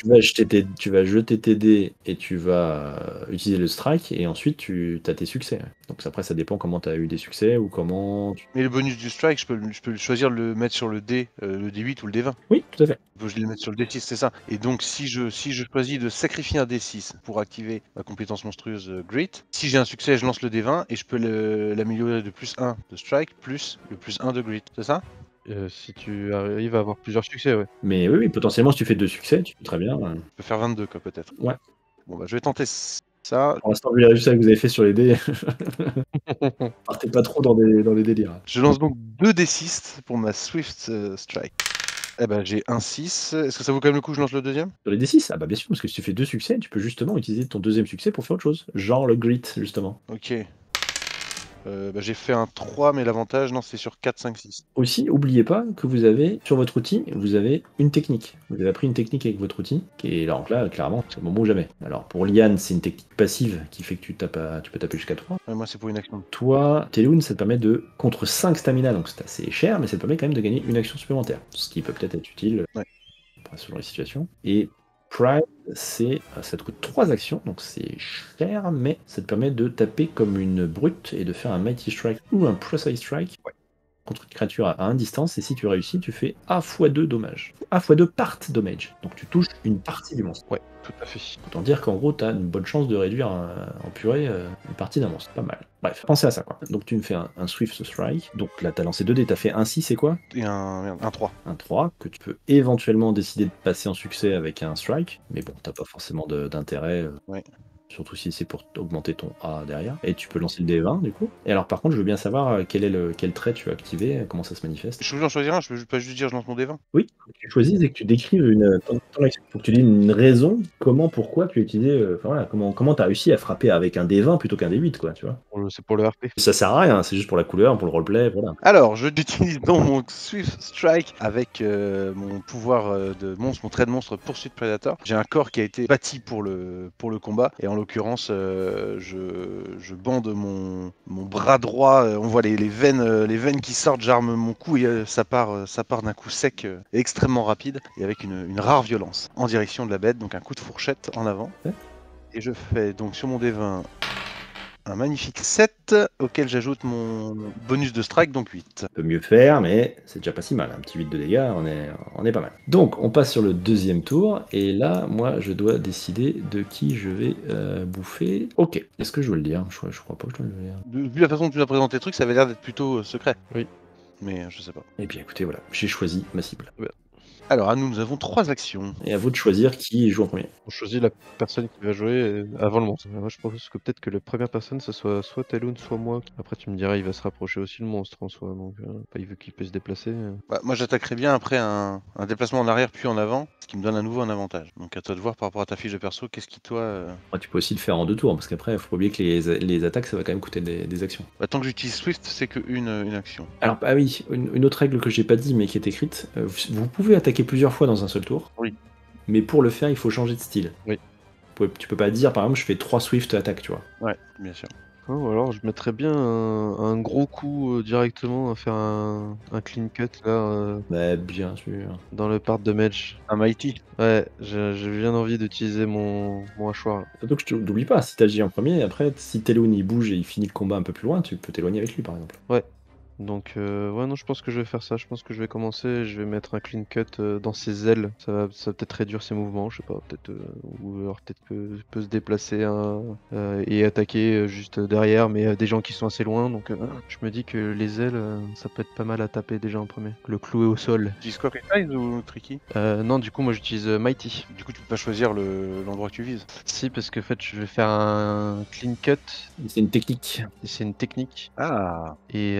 vas jeter tes dés et tu vas utiliser le strike, et ensuite tu as tes succès. Donc après, ça dépend comment tu as eu des succès ou comment... Mais le bonus du strike, je peux choisir de le mettre sur le D, le D8 ou le D20. Oui, tout à fait. Je vais le mettre sur le D6, c'est ça. Et donc, si je choisis de sacrifier un D6 pour activer ma compétence monstrueuse Grit, si j'ai un succès, je lance le D20 et je peux l'améliorer de plus 1 de strike plus le plus 1 de Grit, c'est ça? Si tu arrives à avoir plusieurs succès, ouais. Mais oui, potentiellement, si tu fais 2 succès, tu peux très bien... Je peux faire 22, quoi, peut-être. Ouais. Bon, bah, je vais tenter ça. Pour l'instant, vu les résultats que vous avez fait sur les dés, partez pas trop dans les délires. Je lance donc 2 D6 pour ma Swift Strike. Eh ben, j'ai un 6. Est-ce que ça vaut quand même le coup que je lance le deuxième? Sur les D6, ah bah bien sûr, parce que si tu fais 2 succès, tu peux justement utiliser ton deuxième succès pour faire autre chose. Genre le grit, justement. Ok. Bah, j'ai fait un 3, mais l'avantage, non, c'est sur 4, 5, 6. Aussi, oubliez pas que vous avez, sur votre outil, vous avez une technique. Vous avez appris une technique avec votre outil, qui est donc là, clairement, c'est le moment ou jamais. Alors, pour Liane, c'est une technique passive qui fait que tu peux taper jusqu'à 3. Ouais, moi, c'est pour une action. Toi, Teloun, ça te permet de, contre 5 stamina, donc c'est assez cher, mais ça te permet quand même de gagner une action supplémentaire. Ce qui peut peut-être être utile selon les situations. Et Pride, ça te coûte 3 actions, donc c'est cher, mais ça te permet de taper comme une brute et de faire un Mighty Strike ou un Precise Strike contre une créature à 1 distance, et si tu réussis, tu fais A x 2 dommages. A x 2 part damage. Donc tu touches une partie du monstre. Ouais, tout à fait. Autant dire qu'en gros, tu as une bonne chance de réduire en purée une partie d'un monstre. Pas mal. Bref, pensez à ça, quoi. Donc tu me fais un Swift Strike. Donc là, tu as lancé 2 dés, tu as fait un 6, c'est quoi? Et un 3. Un 3, que tu peux éventuellement décider de passer en succès avec un Strike. Mais bon, t'as pas forcément d'intérêt. Ouais. Surtout si c'est pour augmenter ton A derrière. Et tu peux lancer le D20 du coup. Et alors par contre, je veux bien savoir quel trait tu as activé, comment ça se manifeste. Je suis obligé d'en choisir un, je peux pas juste dire je lance mon D20. Oui, faut que tu choisisses et que tu décrives ton action. Faut que tu dises une raison, pourquoi tu as utilisé. Enfin voilà, comment tu as réussi à frapper avec un D20 plutôt qu'un D8, quoi, tu vois. C'est pour le RP. Ça sert à rien, c'est juste pour la couleur, pour le roleplay, voilà. Alors, je l'utilise dans mon Swift Strike avec mon pouvoir de monstre, mon trait de monstre Pursuit Predator. J'ai un corps qui a été bâti pour le combat, et en l'occurrence, je bande mon bras droit. On voit les veines qui sortent. J'arme mon cou et ça part d'un coup sec, extrêmement rapide et avec une rare violence en direction de la bête. Donc un coup de fourchette en avant. Ouais. Et je fais donc sur mon D20 Un magnifique 7 auquel j'ajoute mon bonus de strike, donc 8. On peut mieux faire, mais c'est déjà pas si mal. Un petit 8 de dégâts, on est pas mal. Donc, on passe sur le deuxième tour. Et là, moi, je dois décider de qui je vais bouffer. Ok. Est-ce que je dois le dire? Je crois pas que je dois le dire. Vu la façon dont tu as présenté le truc, ça avait l'air d'être plutôt secret. Oui. Mais je sais pas. Eh bien, écoutez, voilà. J'ai choisi ma cible. Alors, à nous avons 3 actions. Et à vous de choisir qui joue en premier. On choisit la personne qui va jouer avant le monstre. Moi je propose que peut-être que la première personne ce soit Talon, soit moi. Après tu me diras il va se rapprocher aussi le monstre en soi. Donc il veut qu'il puisse se déplacer. Bah, moi, j'attaquerais bien après un déplacement en arrière puis en avant, ce qui me donne à nouveau un avantage. Donc, à toi de voir par rapport à ta fiche de perso, qu'est-ce qui, toi... Ouais, tu peux aussi le faire en 2 tours, parce qu'après, il faut pas oublier que les attaques, ça va quand même coûter des actions. Bah, tant que j'utilise Swift, c'est qu'une action. Alors, ah oui, une autre règle que j'ai pas dit, mais qui est écrite, vous pouvez attaquer plusieurs fois dans un seul tour. Oui. Mais pour le faire, il faut changer de style. Oui. Tu peux pas dire, par exemple, je fais 3 Swift attaques, tu vois. Ouais, bien sûr. Ou alors je mettrais bien un gros coup directement à faire un clean cut là Bah, bien sûr. dans le part de Mage. Un Mighty. Ouais, j'ai bien envie d'utiliser mon hachoir. Là. Surtout que je t'oublie pas, si t'agis en premier, après, si Telun il bouge et il finit le combat un peu plus loin, tu peux t'éloigner avec lui, par exemple. Donc ouais non je pense que je vais faire ça, je pense que je vais commencer, je vais mettre un clean cut dans ses ailes, ça va peut-être réduire ses mouvements, je sais pas, peut-être ou alors peut-être peut se déplacer et attaquer juste derrière, mais des gens qui sont assez loin, donc je me dis que les ailes ça peut être pas mal à taper déjà en premier. Le clouer au sol. Tu utilises quoi, Size ou Tricky? Non du coup moi j'utilise Mighty. Du coup, tu peux pas choisir l'endroit que tu vises. Si parce que en fait je vais faire un clean cut, C'est une technique. et c'est une technique. Ah. Et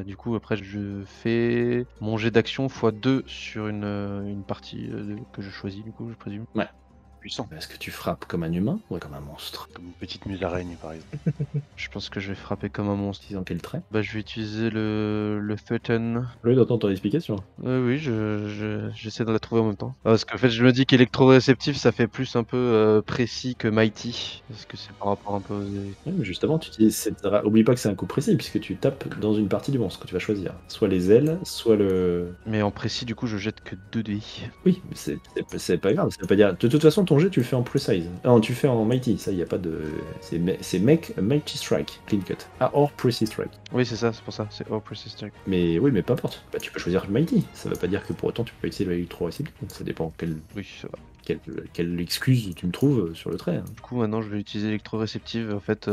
du coup, après, je fais mon jet d'action x2 sur une partie que je choisis, du coup, je présume. Puissant. Est-ce que tu frappes comme un humain ou comme un monstre? Comme une petite musaraigne, par exemple. Je pense que je vais frapper comme un monstre. Disons quel trait? Bah, je vais utiliser le Threaten. Au lieu d'entendre ton explication. Oui, j'essaie de la trouver en même temps. Parce qu'en fait, je me dis qu'électroréceptif, ça fait plus un peu précis que Mighty. Parce que c'est par rapport un peu aux... Oui, mais justement, tu utilises cette... Oublie pas que c'est un coup précis, puisque tu tapes dans une partie du monstre que tu vas choisir. Soit les ailes, soit le... Mais en précis, du coup, je jette que 2 dés. Oui, mais c'est pas grave, ça veut pas dire... De toute façon, ton jet, tu le fais en precise. Non, tu le fais en mighty, ça, y a pas de... C'est make a mighty strike, clean cut. Ah, or precise strike. Oui, c'est ça, c'est pour ça, c'est All Precis Strike. Mais oui, mais peu importe. Bah, tu peux choisir mighty. Ça veut pas dire que pour autant, tu peux utiliser l'électro-réceptif. Ça dépend Oui, c'est vrai. quelle excuse tu me trouves sur le trait. Hein. Du coup, maintenant, je vais utiliser électroréceptive. En fait,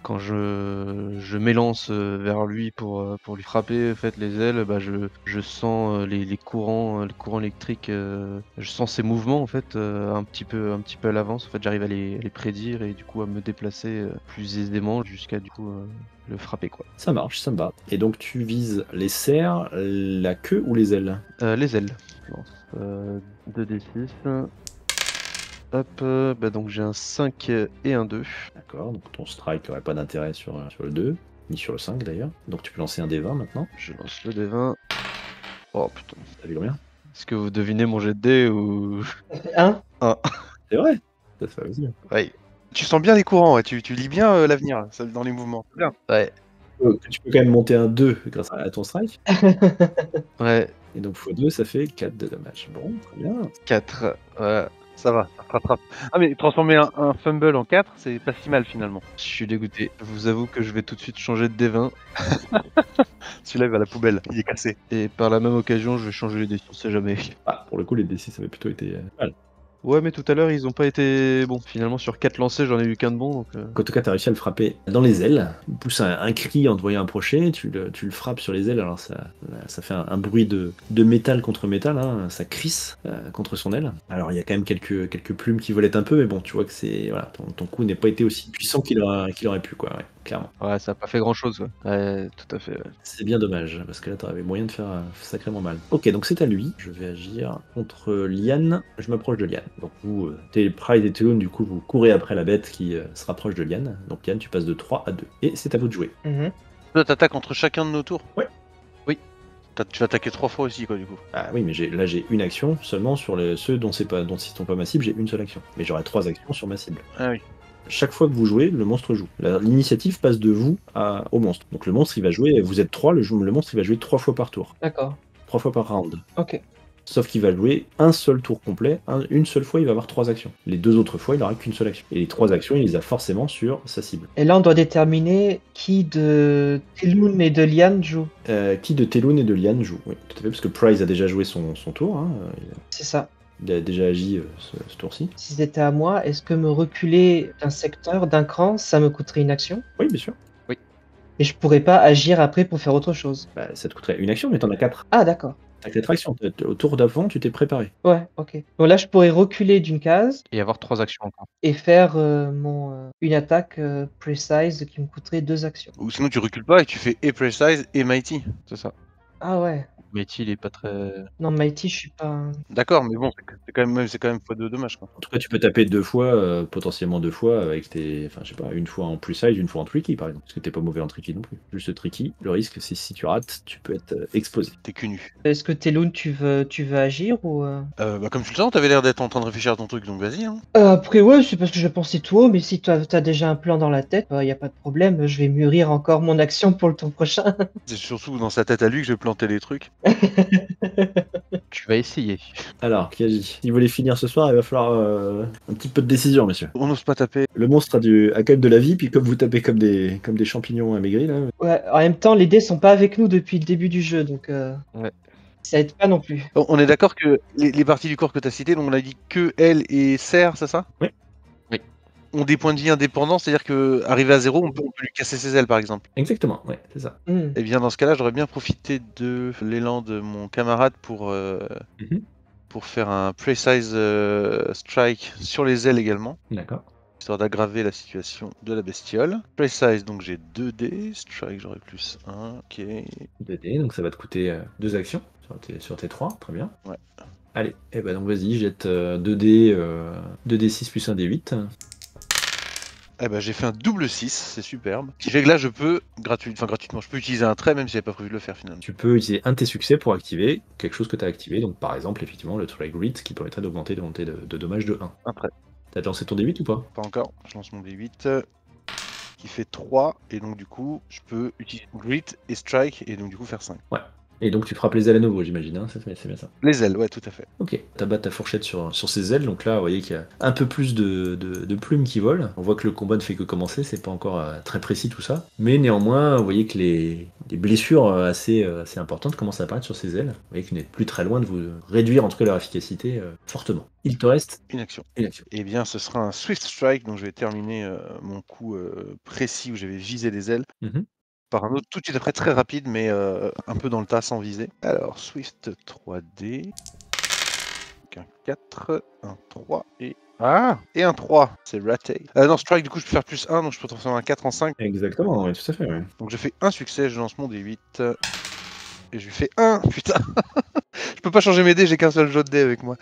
quand je m'élance vers lui pour lui frapper en fait, les ailes, bah, je sens les courants électriques. Je sens ses mouvements en fait un petit peu à l'avance. En fait, j'arrive à les prédire et du coup à me déplacer plus aisément jusqu'à du coup le frapper quoi. Ça marche, ça me va. Et donc, tu vises les serres, la queue ou les ailes? Les ailes. Je lance 2d6. Hop, bah donc j'ai un 5 et un 2. D'accord, donc ton strike n'aurait pas d'intérêt sur le 2, ni sur le 5 d'ailleurs. Donc tu peux lancer un D20 maintenant. Je lance le D20. Oh putain. T'as vu combien? Est-ce que vous devinez mon jet de dés ou... Hein? C'est vrai. Ça se fait aussi. Ouais. Tu sens bien les courants, ouais. Tu lis bien l'avenir dans les mouvements. C'est bien. Ouais. Tu peux quand même monter un 2 grâce à ton strike. Ouais. Et donc x2, ça fait 4 de dommages. Bon, très bien. 4. Ouais. Ça va, ça te rattrape. Ah, mais transformer un fumble en 4, c'est pas si mal finalement. Je suis dégoûté. Je vous avoue que je vais tout de suite changer de D20. Celui-là, il va à la poubelle, il est cassé. Et par la même occasion, je vais changer les dés. On sait jamais. Ah, pour le coup, les D6 ça avait plutôt été mal. Ouais, mais tout à l'heure, ils ont pas été... Bon, finalement, sur 4 lancés, j'en ai eu qu'un de bon, donc... En tout cas, tu as réussi à le frapper dans les ailes. Il pousse un cri en te voyant approcher. Tu le frappes sur les ailes. Alors, ça fait un bruit de métal contre métal. Hein. Ça crisse contre son aile. Alors, il y a quand même quelques plumes qui volettent un peu. Mais bon, tu vois que c'est voilà, ton coup n'est pas été aussi puissant qu'il aurait pu, quoi. Ouais, clairement. Ouais, ça a pas fait grand-chose, ouais. Ouais, tout à fait, ouais. C'est bien dommage. Parce que là, tu avais moyen de faire sacrément mal. Ok, donc c'est à lui. Je vais agir contre Liane. Je m'approche de Liane. Donc vous, Pride et Telun, du coup, vous courez après la bête qui se rapproche de Liane. Donc Liane, tu passes de 3 à 2. Et c'est à vous de jouer. Toi, t'attaques entre chacun de nos tours? Ouais. Oui. Tu vas attaquer 3 fois aussi, quoi, du coup. Ah oui, mais là j'ai une action seulement sur ceux dont ils sont pas ma cible, j'ai une seule action. Mais j'aurai 3 actions sur ma cible. Ah oui. Chaque fois que vous jouez, le monstre joue. L'initiative passe de vous au monstre. Donc le monstre, il va jouer, vous êtes 3, le monstre, il va jouer 3 fois par tour. D'accord. 3 fois par round. Ok. Sauf qu'il va jouer un seul tour complet, une seule fois il va avoir 3 actions. Les 2 autres fois il n'aura qu'une seule action. Et les 3 actions il les a forcément sur sa cible. Et là, on doit déterminer qui de Teloun et de Liane joue. Qui de Teloun et de Liane joue, oui, tout à fait, parce que Prize a déjà joué son tour, hein, C'est ça. il a déjà agi ce tour-ci. Si c'était à moi, est-ce que me reculer d'un secteur, d'un cran, ça me coûterait une action? Oui, bien sûr. Et je pourrais pas agir après pour faire autre chose. Bah, ça te coûterait une action, mais t'en as 4. Ah, d'accord. T'as 4 actions. Au tour d'avant, tu t'es préparé. Ouais, ok. Donc là, je pourrais reculer d'une case Et avoir 3 actions encore. et faire une attaque precise qui me coûterait 2 actions. Ou sinon tu recules pas et tu fais et Precise et Mighty. C'est ça. Ah ouais. Mighty, il est pas très. Non, Mighty, je suis pas. D'accord, mais bon, c'est quand même x2 dommage quoi. En tout cas, tu peux taper 2 fois, potentiellement 2 fois, avec tes. Enfin, je sais pas, une fois en plus size, une fois en tricky, par exemple. Parce que t'es pas mauvais en tricky non plus. Juste tricky, le risque, c'est si tu rates, tu peux être explosé. T'es cul nu. Est-ce que Teloun, tu veux agir ou Bah comme tu le sens, t'avais l'air d'être en train de réfléchir à ton truc, donc vas-y. Hein. Après, ouais, c'est parce que je pensais tout haut, mais si tu as déjà un plan dans la tête, y a pas de problème. Je vais mûrir encore mon action pour le tour prochain. C'est surtout dans sa tête à lui que je vais planter les trucs. Tu vas essayer. Alors, Kaji, si vous voulez finir ce soir, il va falloir un petit peu de décision, messieurs. On n'ose pas taper. Le monstre a quand même de la vie, puis comme vous tapez comme des champignons amaigris, là. Ouais, en même temps, les dés sont pas avec nous depuis le début du jeu, donc Ouais. ça aide pas non plus. On est d'accord que les parties du corps que t'as citées, donc on a dit que elle et Serre, c'est ça? Oui. Oui. Ont des points de vie indépendants, c'est-à-dire que arrivé à 0, on peut lui casser ses ailes par exemple. Exactement, ouais, c'est ça. Et bien dans ce cas-là, j'aurais bien profité de l'élan de mon camarade pour faire un precise strike sur les ailes également, D'accord. histoire d'aggraver la situation de la bestiole. Precise, donc j'ai 2 dés, strike j'aurai plus 1, ok. 2 dés, donc ça va te coûter 2 actions sur tes 3, très bien. Ouais. Allez, et ben donc vas-y, jette 2 dés, 2d6 plus 1 d8. Eh ben j'ai fait un double 6, c'est superbe. Ce qui fait que là je peux, gratuitement, je peux utiliser un trait même si j'avais pas prévu de le faire finalement. Tu peux utiliser un de tes succès pour activer quelque chose que tu as activé, donc par exemple, effectivement, le Try Grit qui permettrait d'augmenter de dommages de 1. Un trait. T'as lancé ton D8 ou pas? Pas encore, je lance mon D8 qui fait 3 et donc du coup je peux utiliser Grit et Strike et donc du coup faire 5. Ouais. Et donc tu frappes les ailes à nouveau, j'imagine, hein, c'est bien ça. Les ailes, ouais, tout à fait. Ok, t'abattes ta fourchette sur ses ailes, donc là, vous voyez qu'il y a un peu plus de plumes qui volent. On voit que le combat ne fait que commencer, c'est pas encore très précis tout ça. Mais néanmoins, vous voyez que les blessures assez importantes commencent à apparaître sur ses ailes. Vous voyez que vous n'êtes plus très loin de vous réduire en tout cas leur efficacité fortement. Il te reste une action. Une action. Et bien ce sera un Swift Strike, donc je vais terminer mon coup précis où j'avais visé les ailes. Par un autre tout de suite après, très rapide, mais un peu dans le tas sans viser. Alors, Swift 3D. Donc un 4, un 3 et... Ah, et un 3, c'est raté. Non, Strike, du coup, je peux faire plus 1, donc je peux transformer un 4 en 5. Exactement, oui, tout à fait. Ouais. Donc je fais un succès, je lance mon D8. Et je lui fais 1, putain. Je peux pas changer mes dés, j'ai qu'un seul jeu de dés avec moi.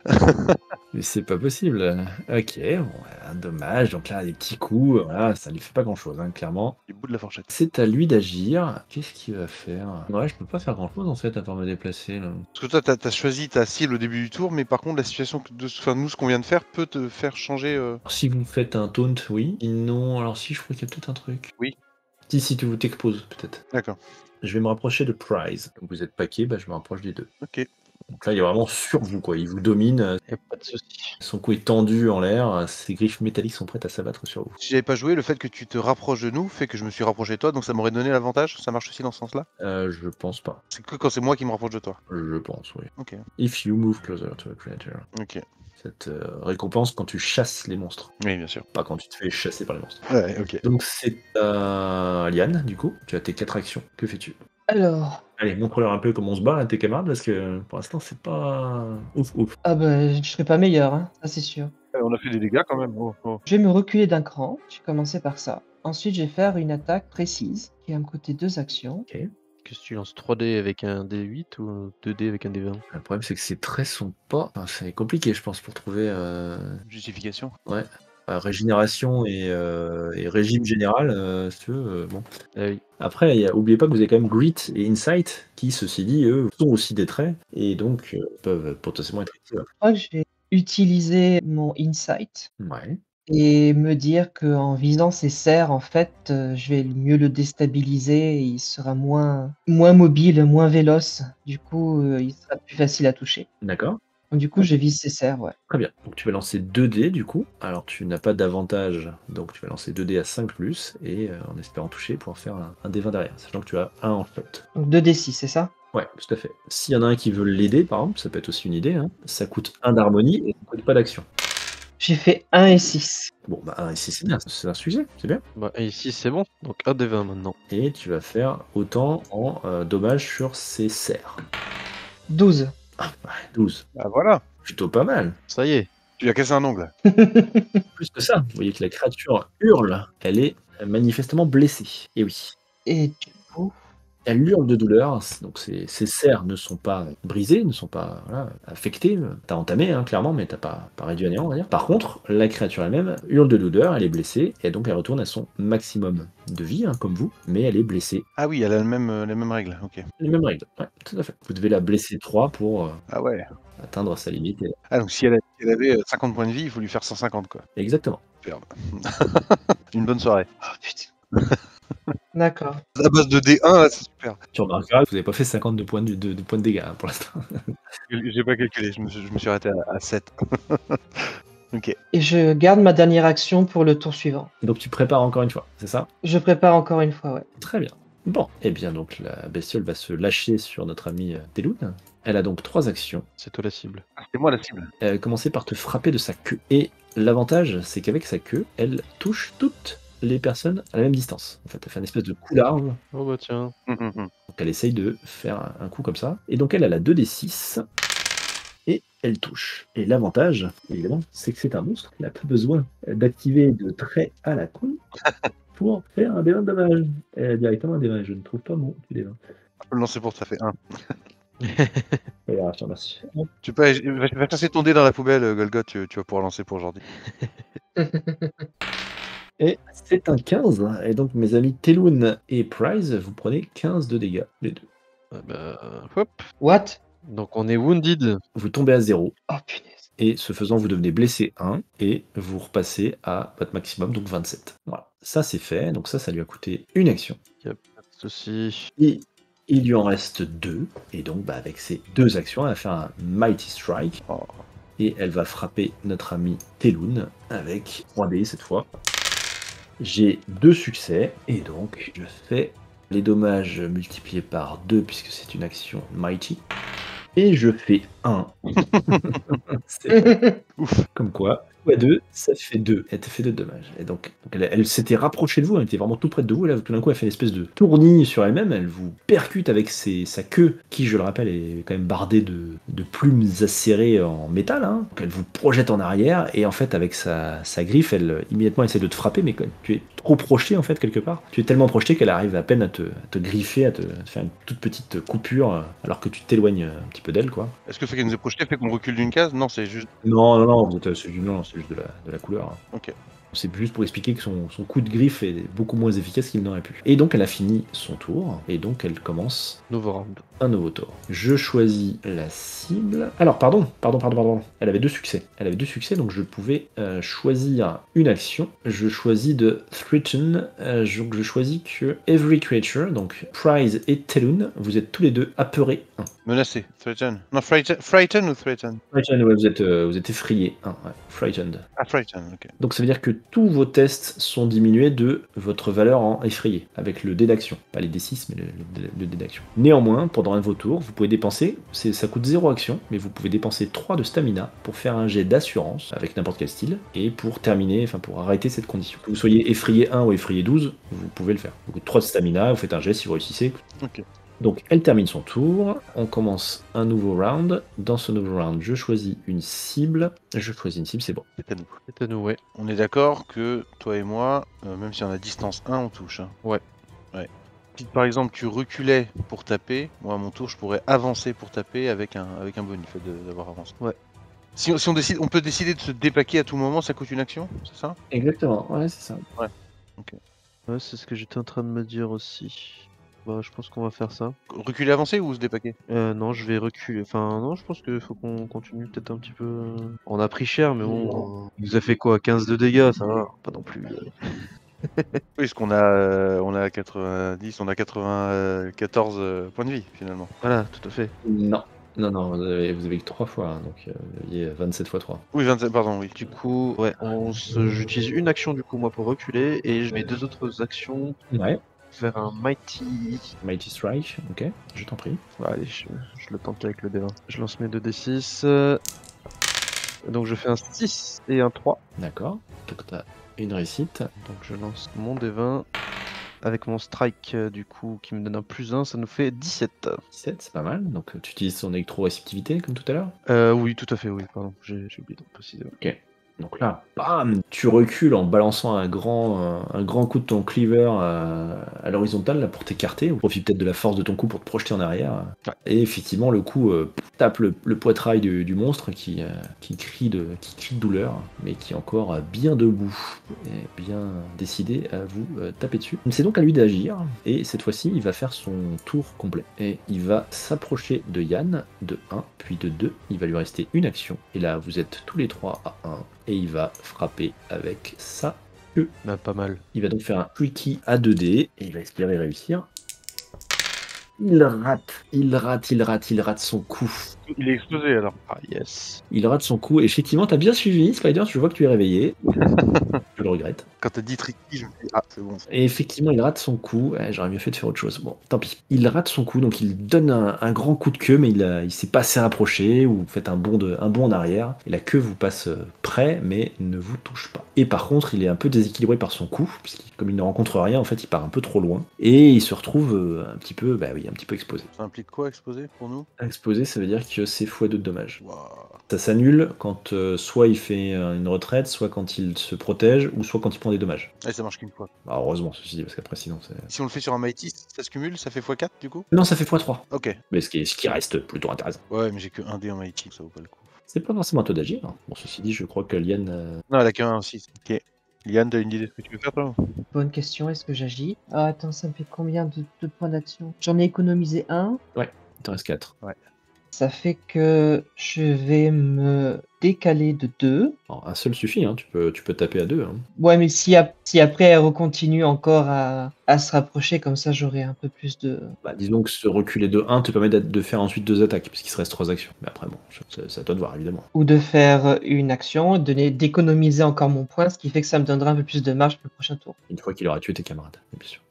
Mais c'est pas possible. Ok, bon, voilà, dommage. Donc là, des petits coups, voilà, ça lui fait pas grand-chose, hein, clairement. Du bout de la fourchette. C'est à lui d'agir. Qu'est-ce qu'il va faire? Ouais, je peux pas faire grand-chose en fait à part me déplacer. Là. Parce que toi, t'as choisi ta cible au début du tour, mais par contre, la situation nous, ce qu'on vient de faire, peut te faire changer. Alors, si vous faites un taunt, oui. Sinon, alors si, je crois qu'il y a peut-être un truc. Oui. Si tu vous t'exposes, peut-être. D'accord. Je vais me rapprocher de Prize. Donc vous êtes paquet, bah, je me rapproche des deux. Ok. Donc là, il est vraiment sur vous, quoi. Il vous domine. Y a pas de souci. Son cou est tendu en l'air. Ses griffes métalliques sont prêtes à s'abattre sur vous. Si j'avais pas joué, le fait que tu te rapproches de nous fait que je me suis rapproché de toi, donc ça m'aurait donné l'avantage. Ça marche aussi dans ce sens-là? Je pense pas. C'est que quand c'est moi qui me rapproche de toi. Je pense, oui. Ok. If you move closer to a creature. Ok. Cette récompense quand tu chasses les monstres. Oui, bien sûr. Pas quand tu te fais chasser par les monstres. Ouais, ok. Donc c'est Liane, du coup. Tu as tes 4 actions. Que fais-tu? Alors, Allez, montre-leur un peu comment on se bat à tes camarades, parce que pour l'instant, c'est pas ouf. ah bah, je serai pas meilleur, hein, ça c'est sûr. On a fait des dégâts quand même. Oh. Je vais me reculer d'un cran, je vais commencer par ça. Ensuite, je vais faire une attaque précise qui va me coûter 2 actions. Ok. Qu'est-ce que tu lances 3D avec un D8 ou 2D avec un D20? Le problème, c'est que ces traits sont pas. Enfin, c'est compliqué, je pense, pour trouver. Justification. Ouais. Régénération et régime général, si tu veux. Bon. Ah oui. Après, oubliez pas que vous avez quand même Grit et Insight qui, ceci dit, eux, sont aussi des traits et donc peuvent potentiellement être utiles. Je crois que je vais utiliser mon Insight Ouais. et me dire qu'en visant ces cerfs, en fait, je vais mieux le déstabiliser et il sera moins mobile, moins véloce. Du coup, il sera plus facile à toucher. D'accord. Donc du coup, je vise ces cerfs, ouais. Très bien. Donc tu vas lancer 2 dés du coup. Alors tu n'as pas d'avantage, donc tu vas lancer 2 dés à 5 plus et en espérant toucher pour faire un dé 20 derrière, sachant que tu as un en flotte. Donc 2d6, c'est ça? Ouais, tout à fait. S'il y en a un qui veut l'aider, par exemple, ça peut être aussi une idée, hein, ça coûte 1 d'harmonie et ça coûte pas d'action. J'ai fait 1 et 6. Bon, bah 1 ici c'est bien, c'est un succès, c'est bien. Bah, et ici, c'est bon. Donc, un des 20 maintenant. Et tu vas faire autant en dommages sur ces serres. 12. Ouais, 12. Bah voilà, Plutôt pas mal. Ça y est. tu lui as cassé un ongle. Plus que ça, vous voyez que la créature hurle, elle est manifestement blessée. Et oui. Et du coup, Elle hurle de douleur, donc ses serres ne sont pas brisées, ne sont pas voilà, affectées. T'as entamé, hein, clairement, mais t'as pas réduit à néant, on va dire. Par contre, la créature elle-même hurle de douleur, elle est blessée, et donc elle retourne à son maximum de vie, hein, comme vous, mais elle est blessée. Ah oui, elle a les mêmes règles, ok. Les mêmes règles, ouais, tout à fait. Vous devez la blesser 3 pour Ah ouais. atteindre sa limite. Ah donc si elle avait 50 points de vie, il faut lui faire 150 quoi. Exactement. Superbe. Une bonne soirée. oh putain. D'accord. À base de D1, là, c'est super. Tu remarqueras que vous n'avez pas fait 50 de points de points de dégâts hein, pour l'instant. J'ai pas calculé, je me suis arrêté à 7. Ok. Et je garde ma dernière action pour le tour suivant. Donc tu prépares encore une fois, c'est ça? Je prépare encore une fois, ouais. Très bien. Bon, eh bien donc la bestiole va se lâcher sur notre ami Teloun. Elle a donc 3 actions. C'est toi la cible. Ah, c'est moi la cible. Elle va commencer par te frapper de sa queue. Et l'avantage, c'est qu'avec sa queue, elle touche toutes les personnes à la même distance. En fait, elle fait une espèce de coup large. Oh bah tiens. Donc elle essaye de faire un coup comme ça. Et donc elle a 2d6. Et elle touche. Et l'avantage, évidemment, c'est que c'est un monstre. Il n'a pas besoin d'activer de traits à la con pour faire un D20 de dommage. Elle a directement un D20. Je ne trouve pas mon D20. Je peux le lancer pour ça fait 1. Voilà, je te remercie. Tu peux va chasser ton dé dans la poubelle, Golgot, tu vas pouvoir lancer pour aujourd'hui. Et c'est un 15. Et donc, mes amis Teloun et Prize, vous prenez 15 de dégâts, les deux. Ah bah, hop. What? Donc, on est wounded. Vous tombez à 0. Oh punaise. Et ce faisant, vous devenez blessé 1. Et vous repassez à votre maximum, donc 27. Voilà. Ça, c'est fait. Donc ça lui a coûté une action. Y'a pas de soucis. Et il lui en reste 2. Et donc, bah, avec ces 2 actions, elle va faire un Mighty Strike. Oh. Et elle va frapper notre ami Teloun avec 3D cette fois. J'ai 2 succès. Et donc, je fais les dommages multipliés par 2 puisque c'est une action Mighty. Et je fais 1. C'est Ouf. comme quoi, à 2, ça fait 2. Elle te fait 2 dommages. Et donc elle s'était rapprochée de vous, elle était vraiment tout près de vous. Et là, tout d'un coup, elle fait une espèce de tournis sur elle-même. Elle vous percute avec sa queue, qui, je le rappelle, est quand même bardée de plumes acérées en métal. Hein. Donc, elle vous projette en arrière. Et en fait, avec sa griffe, elle immédiatement essaie de te frapper. Mais quand tu es trop projeté, en fait, quelque part, tu es tellement projeté qu'elle arrive à peine à te griffer, à te faire une toute petite coupure, alors que tu t'éloignes un petit peu d'elle, quoi. Est-ce que le fait qu'elle nous ait projeté fait qu'on recule d'une case? Non, c'est juste. Non, c'est juste de la couleur. Hein. Ok. C'est juste pour expliquer que son coup de griffe est beaucoup moins efficace qu'il n'aurait pu. Et donc elle a fini son tour, et donc elle commence Nouveau round. un nouveau tour. Je choisis la cible. Alors, pardon. Elle avait 2 succès. Donc je pouvais choisir une action. Je choisis de threaten. Donc je choisis que every creature, donc Prize et Teloun, vous êtes tous les deux apeurés. Menacé. Threaten. Non, frighten ou threaten? Frightened, ouais, vous êtes effrayés. Ouais, frightened. Ah, frighten, ok. Donc ça veut dire que tous vos tests sont diminués de votre valeur en effrayé, avec le dé d'action. Pas les D6, mais le dé d'action. Néanmoins, pendant un de vos tours, vous pouvez dépenser, ça coûte 0 action, mais vous pouvez dépenser 3 de stamina pour faire un jet d'assurance, avec n'importe quel style, et pour terminer, enfin pour arrêter cette condition. Que vous soyez effrayé 1 ou effrayé 12, vous pouvez le faire. Vous coûte 3 de stamina, vous faites un jet si vous réussissez. Ok. Donc elle termine son tour, on commence un nouveau round. Dans ce nouveau round, je choisis une cible. C'est bon. C'est à nous. C'est à nous, ouais. On est d'accord que toi et moi, même si on a distance 1, on touche. Hein. Ouais. Si par exemple tu reculais pour taper, moi à mon tour je pourrais avancer pour taper avec un bonus, le fait d'avoir avancé. Ouais. Si on décide, on peut décider de se dépaquer à tout moment, ça coûte une action, c'est ça? Exactement, ouais, c'est ça. Ouais, c'est ce que j'étais en train de me dire aussi. Bah, je pense qu'on va faire ça. Reculer, avancer ou se dépaquer? Non, je vais reculer. Enfin, non, je pense qu'il faut qu'on continue peut-être un petit peu. On a pris cher, mais bon, il nous a fait quoi? 15 de dégâts, ça va. Pas non plus. Oui, parce qu'on a 90, on a 94 points de vie finalement. Voilà, tout à fait. Non. Non, vous avez que 3 fois, hein, donc il y a 27 fois 3. Oui, 27, pardon, oui. Du coup, ouais, j'utilise une action du coup moi pour reculer et je mets 2 autres actions Ouais, vers un Mighty. Mighty Strike, ok, je t'en prie. Ouais, allez, je le tente avec le D20. Je lance mes 2d6. Donc je fais un 6 et un 3. D'accord, donc t'as une réussite. Donc je lance mon D20 avec mon strike du coup qui me donne un +1, ça nous fait 17. 17, c'est pas mal, donc tu utilises son électro-réceptivité comme tout à l'heure. Oui, tout à fait, oui, pardon, j'ai oublié de préciser. Ok. Donc là, bam, tu recules en balançant un grand coup de ton cleaver à l'horizontale là, pour t'écarter. On profite peut-être de la force de ton coup pour te projeter en arrière. Ouais. Et effectivement, le coup tape le poitrail du monstre qui crie de douleur, mais qui est encore bien debout et bien décidé à vous taper dessus. C'est donc à lui d'agir. Et cette fois-ci, il va faire son tour complet. Et il va s'approcher de Yann de 1, puis de 2. Il va lui rester une action. Et là, vous êtes tous les 3 à 1. Et il va frapper avec sa queue. Bah, pas mal. Il va donc faire un tricky à 2D et il va espérer réussir. Il rate son coup. Il est explosé alors. Ah yes. Il rate son coup. Et effectivement, t'as bien suivi, Spider, je vois que tu es réveillé. Je le regrette. Quand t'as dit tricky, je me dis, ah, c'est bon. Et effectivement, il rate son coup. Ouais, j'aurais mieux fait de faire autre chose. Bon, tant pis. Il rate son coup, donc il donne un grand coup de queue, mais il s'est pas assez rapproché, ou vous faites un bond en arrière. Et la queue vous passe près, mais ne vous touche pas. Et par contre, il est un peu déséquilibré par son coup, puisque comme il ne rencontre rien, en fait, il part un peu trop loin. Et il se retrouve un petit peu exposé. Ça implique quoi exposé pour nous? Exposé, ça veut dire que c'est x2 de dommages. Waouh. Ça s'annule quand soit il fait une retraite, soit quand il se protège, ou soit quand il prend des dommages. Ah, ça marche qu'une fois. Bah, heureusement, ceci dit, parce qu'après sinon c'est... Si on le fait sur un Mighty, ça se cumule, ça fait x4 du coup? Non, ça fait x3. Ok. Mais ce qui reste plutôt intéressant. Ouais, mais j'ai que 1 dé en Mighty, ça vaut pas le coup. C'est pas forcément à toi d'agir. Bon, ceci dit, je crois que Liane... Non, elle a que 1 aussi. Ok. Liane, t'as une idée de ce que tu veux faire toi? Bonne question, est-ce que j'agis? Ah, attends, ça me fait combien de points d'action? J'en ai économisé un. Il t'en reste 4. Ça fait que je vais me décaler de 2. Alors, un seul suffit, hein. Tu peux taper à 2. Hein. Ouais, mais si après elle recontinue encore à se rapprocher, comme ça j'aurai un peu plus de... Bah, disons que ce reculer de 1 te permet de faire ensuite 2 attaques, puisqu'il se reste 3 actions. Mais après, bon, c'est à toi de voir, évidemment. Ou de faire une action, d'économiser encore mon point, ce qui fait que ça me donnera un peu plus de marge pour le prochain tour. Une fois qu'il aura tué tes camarades, bien sûr.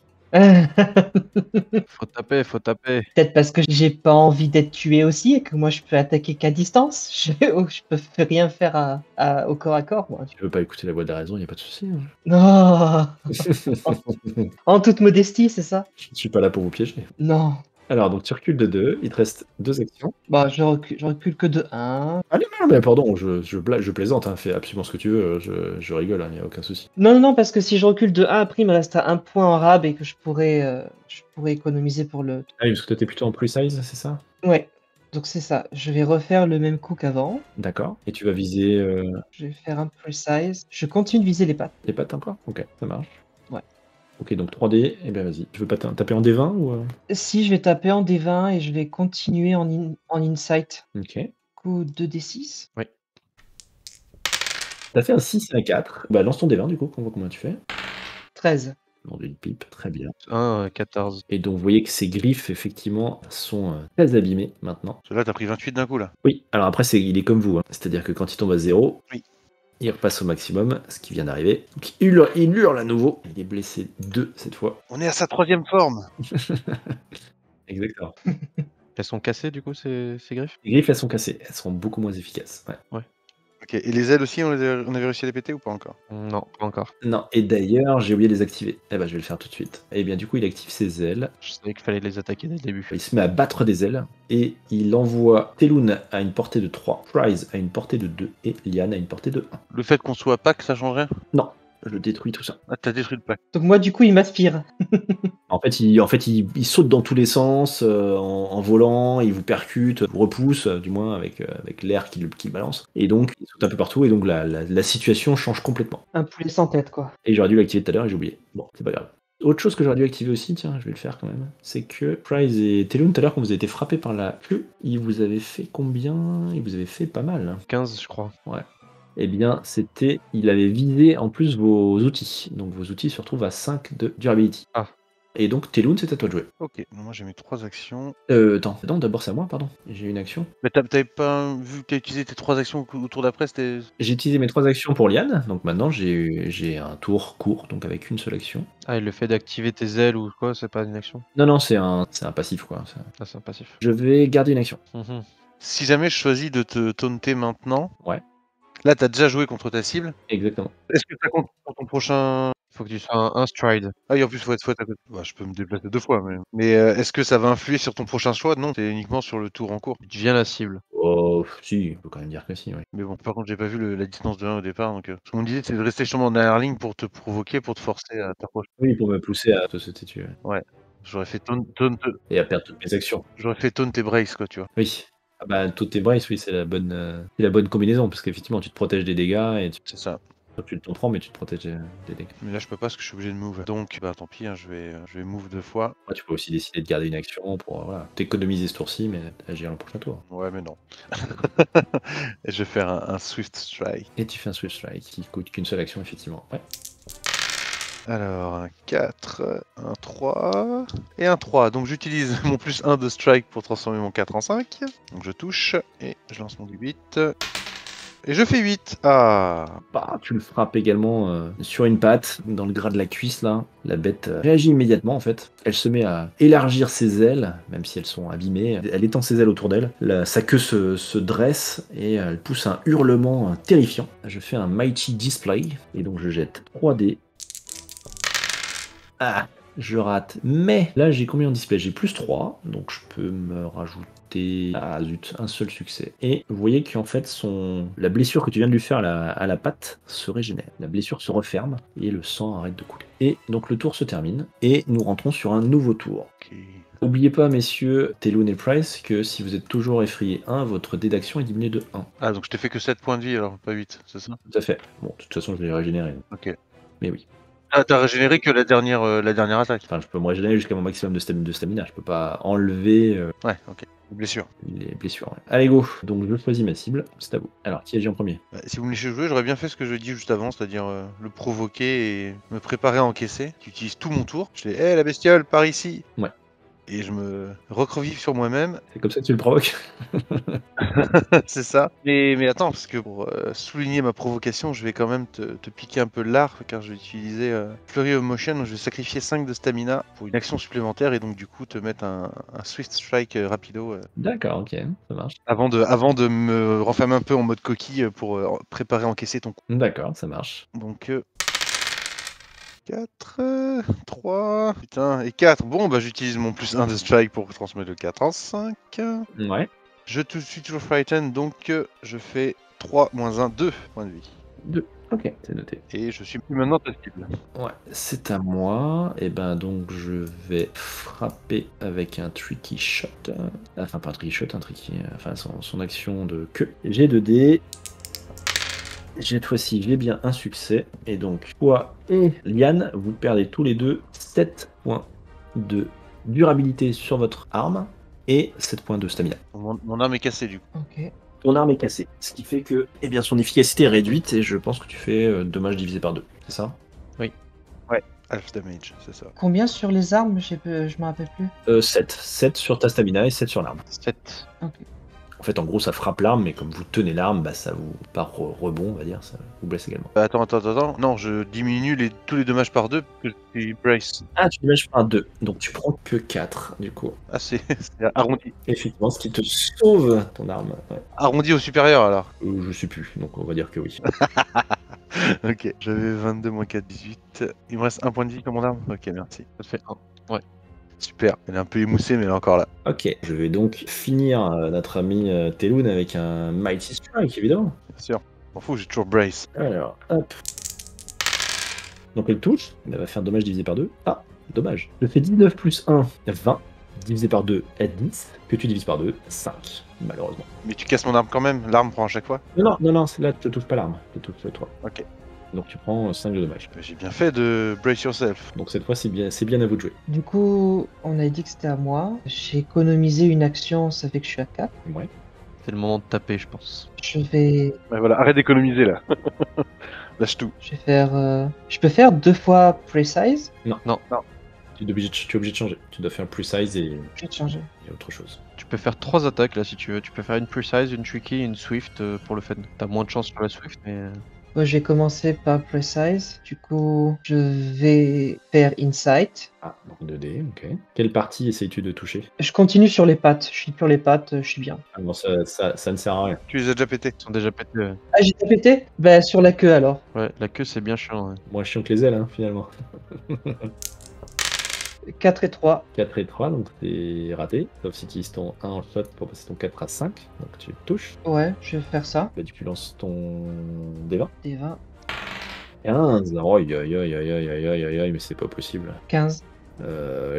Faut taper. Peut-être parce que j'ai pas envie d'être tué aussi et que moi je peux attaquer qu'à distance. Je peux rien faire au corps à corps, moi. Tu veux pas écouter la voix de la raison, y a pas de souci. Hein. Non. En toute modestie, c'est ça? Je suis pas là pour vous piéger. Non. Alors, donc tu recules de 2, il te reste 2 actions. Bah, je recule que de 1. Ah non, mais pardon, je plaisante, hein, fais absolument ce que tu veux, je rigole, il n'y a aucun souci. Non, parce que si je recule de 1, après il me reste à 1 point en rab et que je pourrais économiser pour le... Ah oui, parce que toi t'es plutôt en pre-size, c'est ça? Ouais, donc c'est ça. Je vais refaire le même coup qu'avant. D'accord. Et tu vas viser Je vais faire un precise. Je continue de viser les pattes. les pattes encore? Ok, ça marche. Ouais. Ok, donc 3D, et ben vas-y. Tu veux pas taper en D20 ou... Si, je vais taper en D20 et je vais continuer en insight. Ok. Coup 2D6. Oui. T'as fait un 6 et un 4. Bah lance ton D20 du coup, qu'on voit combien tu fais. 13. Bon, une pipe, très bien. 14. Et donc vous voyez que ces griffes, effectivement, sont très abîmées maintenant. Là, t'as pris 28 d'un coup là. Oui, alors après, il est comme vous. Hein. C'est-à-dire que quand il tombe à 0, Oui. il repasse au maximum, ce qui vient d'arriver. Donc il hurle à nouveau. Il est blessé 2 cette fois. On est à sa 3e forme. Exactement. Elles sont cassées du coup ces griffes? Les griffes, elles sont cassées. Elles seront beaucoup moins efficaces. Ouais. Ok, et les ailes aussi, on avait réussi à les péter ou pas encore? Non, pas encore. Non, et d'ailleurs, j'ai oublié de les activer. Eh ben, je vais le faire tout de suite. Et bien, du coup, il active ses ailes. Je savais qu'il fallait les attaquer dès le début. Il se met à battre des ailes. Et il envoie Telun à une portée de 3, Prize à une portée de 2 et Liane à une portée de 1. Le fait qu'on soit pack, ça change rien? Non, je détruis tout ça. Ah, t'as détruit le pack. Donc moi, du coup, il m'aspire. En fait, il saute dans tous les sens en volant, il vous percute, vous repousse, du moins avec l'air qu'il balance. Et donc, il saute un peu partout, et donc la situation change complètement. Un poulet sans tête, quoi. Et j'aurais dû l'activer tout à l'heure et j'ai oublié. Bon, c'est pas grave. Autre chose que j'aurais dû activer aussi, tiens, je vais le faire quand même, c'est que Price et Telun, tout à l'heure, quand vous avez été frappés par la queue, il vous avait fait combien? Il vous avait fait pas mal, hein. 15, je crois. Ouais. Eh bien, il avait visé en plus vos outils. Donc vos outils se retrouvent à 5 de durability. Ah. Et donc, Telun, c'est à toi de jouer. Ok, moi j'ai mis 3 actions. Attends, d'abord c'est à moi, pardon. J'ai une action. Mais t'avais pas vu que t'as utilisé tes 3 actions au tour d'après, c'était. J'ai utilisé mes 3 actions pour Liane, donc maintenant j'ai un tour court, donc avec une seule action. Ah, et le fait d'activer tes ailes ou quoi, c'est pas une action? Non, c'est un passif, quoi. Ah, c'est un passif. Je vais garder une action. Si jamais je choisis de te taunter maintenant, Ouais, là t'as déjà joué contre ta cible. exactement. Est-ce que ça compte pour ton prochain. Faut que tu sois un stride. Ah, et en plus, faut être à côté. Bah, je peux me déplacer 2 fois, mais. Mais est-ce que ça va influer sur ton prochain choix? Non, c'est uniquement sur le tour en cours. Tu deviens la cible. Oh, si, on peut quand même dire que si, oui. Mais bon, par contre, j'ai pas vu la distance de 1 au départ, donc. Ce qu'on me disait, c'est de rester justement en dernière ligne pour te provoquer, pour te forcer à t'approcher. Oui, pour me pousser à te sauter dessus. Ouais. Ouais. J'aurais fait taunt Et à perdre toutes mes actions. et brace, quoi, tu vois. Oui. Ah bah, toutes tes braces, oui, c'est la bonne combinaison, parce qu'effectivement, tu te protèges des dégâts et C'est ça. tu t'en prends, mais tu te protèges des dégâts. Mais là, je peux pas parce que je suis obligé de move. Donc, bah tant pis, hein, je vais move 2 fois. Ouais, tu peux aussi décider de garder une action pour t'économiser ce tour-ci, mais agir le prochain tour. Ouais, mais non. Et je vais faire un Swift Strike. Et tu fais un Swift Strike qui coûte qu'une seule action, effectivement. Ouais. Alors, un 4, un 3 et un 3. Donc, j'utilise mon plus 1 de Strike pour transformer mon 4 en 5. Donc, je touche et je lance mon 8. Et je fais 8. Ah. Bah, tu le frappes également sur une patte, dans le gras de la cuisse, là. La bête réagit immédiatement, en fait. Elle se met à élargir ses ailes, même si elles sont abîmées. Elle étend ses ailes autour d'elle. Sa queue se dresse et elle pousse un hurlement terrifiant. Je fais un Mighty Display, et donc je jette 3 dés. Ah, je rate. Mais là, j'ai combien en display? J'ai plus 3, donc je peux me rajouter... Ah zut, un seul succès. Et vous voyez qu'en fait, la blessure que tu viens de lui faire à la patte se régénère. La blessure se referme et le sang arrête de couler. Et donc le tour se termine et nous rentrons sur un nouveau tour. Ok. N'oubliez pas, messieurs, Telun et Price, que si vous êtes toujours effrayé 1, votre dé d'action est diminué de 1. Ah, donc je t'ai fait que 7 points de vie alors, pas 8, c'est ça? Tout à fait. Bon, de toute façon, je vais les régénérer. Ok. Mais oui. Ah, t'as régénéré que la dernière attaque. Enfin, je peux me régénérer jusqu'à mon maximum de stamina. Je peux pas enlever Ouais, ok. Blessure. les blessures. Ouais. Allez, go. Donc, je choisis ma cible. C'est à vous. Alors, qui agit en premier? Bah, si vous me laissez jouer, j'aurais bien fait ce que je dis juste avant, c'est-à-dire le provoquer et me préparer à encaisser. Tu utilises tout mon tour. Je dis, hé la bestiole, par ici. Ouais. Et je me recrevive sur moi-même. C'est comme ça que tu le provoques? C'est ça. Mais attends, parce que pour souligner ma provocation, je vais quand même te piquer un peu l'art, car je vais utiliser Flurry of Motion. Je vais sacrifier 5 de stamina pour une action supplémentaire et donc du coup te mettre un Swift Strike rapido. D'accord, ok, ça marche. Avant de me renfermer un peu en mode coquille pour préparer à encaisser ton coup. D'accord, ça marche. Donc 4, 3, putain, et 4. Bon, bah j'utilise mon plus 1 de strike pour transmettre le 4 en 5. Ouais. Je suis toujours frightened, donc je fais 3 moins 1, 2 points de vie. 2. Ok, c'est noté. Et je suis plus maintenant ta cible. Ouais, c'est à moi. Et ben donc je vais frapper avec un tricky shot. Enfin pas un tricky shot, un tricky. Enfin son action de queue. J'ai 2 dés. Cette fois-ci, j'ai bien un succès. Et donc, toi et Liane, vous perdez tous les deux 7 points de durabilité sur votre arme et 7 points de stamina. Mon arme est cassée du coup. Ok. Ton arme est cassée, ce qui fait que son efficacité est réduite et je pense que tu fais dommage divisé par 2, c'est ça? Half damage, c'est ça. Combien sur les armes? Je me rappelle plus. 7. 7 sur ta stamina et 7 sur l'arme. 7. Ok. En fait, en gros, ça frappe l'arme, mais comme vous tenez l'arme, bah, ça vous, par rebond, on va dire, ça vous blesse également. Attends. Non, je diminue tous les dommages par 2 parce que je suis brace. Ah, tu damages par 2, donc tu prends que 4, du coup. Ah, c'est arrondi. Effectivement, ce qui te sauve ton arme. Ouais. Arrondi au supérieur alors. Je sais plus, donc on va dire que oui. Ok, j'avais 22 moins 4, 18. Il me reste 1 point de vie comme mon arme. Ok, merci. Ça te fait 1. Super. Elle est un peu émoussée, mais elle est encore là. Ok, je vais donc finir notre ami Telun avec un Mighty Strike, évidemment. Bien sûr. M'en fous, j'ai toujours brace. Alors, hop. Donc elle touche, elle va faire dommage divisé par 2. Ah, dommage. Je fais 19 plus 1, 20. Divisé par 2 est 10. Que tu divises par 2, 5, malheureusement. Mais tu casses mon arme quand même. L'arme prend à chaque fois. Non, là, je te touche pas l'arme. Je te touche le 3. Ok. Donc tu prends 5 de dommages. J'ai bien fait de brace yourself. Donc cette fois, c'est bien à vous de jouer. Du coup, on a dit que c'était à moi. J'ai économisé une action, ça fait que je suis à 4. Ouais. C'est le moment de taper, je pense. Je vais, Ouais, voilà, arrête d'économiser là. Lâche tout. je vais faire. Je peux faire 2 fois Precise. Tu es obligé de changer. Tu dois faire precise et Je vais te changer. autre chose. Tu peux faire 3 attaques là si tu veux. Tu peux faire une precise, une tricky et une swift pour le fun. T'as moins de chance sur la swift, mais. Moi, je vais commencer par Precise. Du coup, je vais faire Insight. Ah, donc 2D, ok. Quelle partie essayes-tu de toucher? Je continue sur les pattes. Je suis sur les pattes, je suis bien. Ah non, ça ne sert à rien. Tu les as déjà pétés. Ils sont déjà pétés. Ouais, Ah, j'ai pas pété? Bah, sur la queue alors. ouais, la queue c'est bien chiant. Ouais. Moins chiant que les ailes, hein, finalement. 4 et 3. 4 et 3, donc c'est raté. Sauf si tu utilises ton 1 en shot pour passer ton 4 à 5. Donc tu touches. Ouais, je vais faire ça. Bah, tu lances ton D20. Des 20. 15. Oh, aïe, aïe, aïe, aïe, aïe, aïe, aïe, aïe, mais c'est pas possible. 15.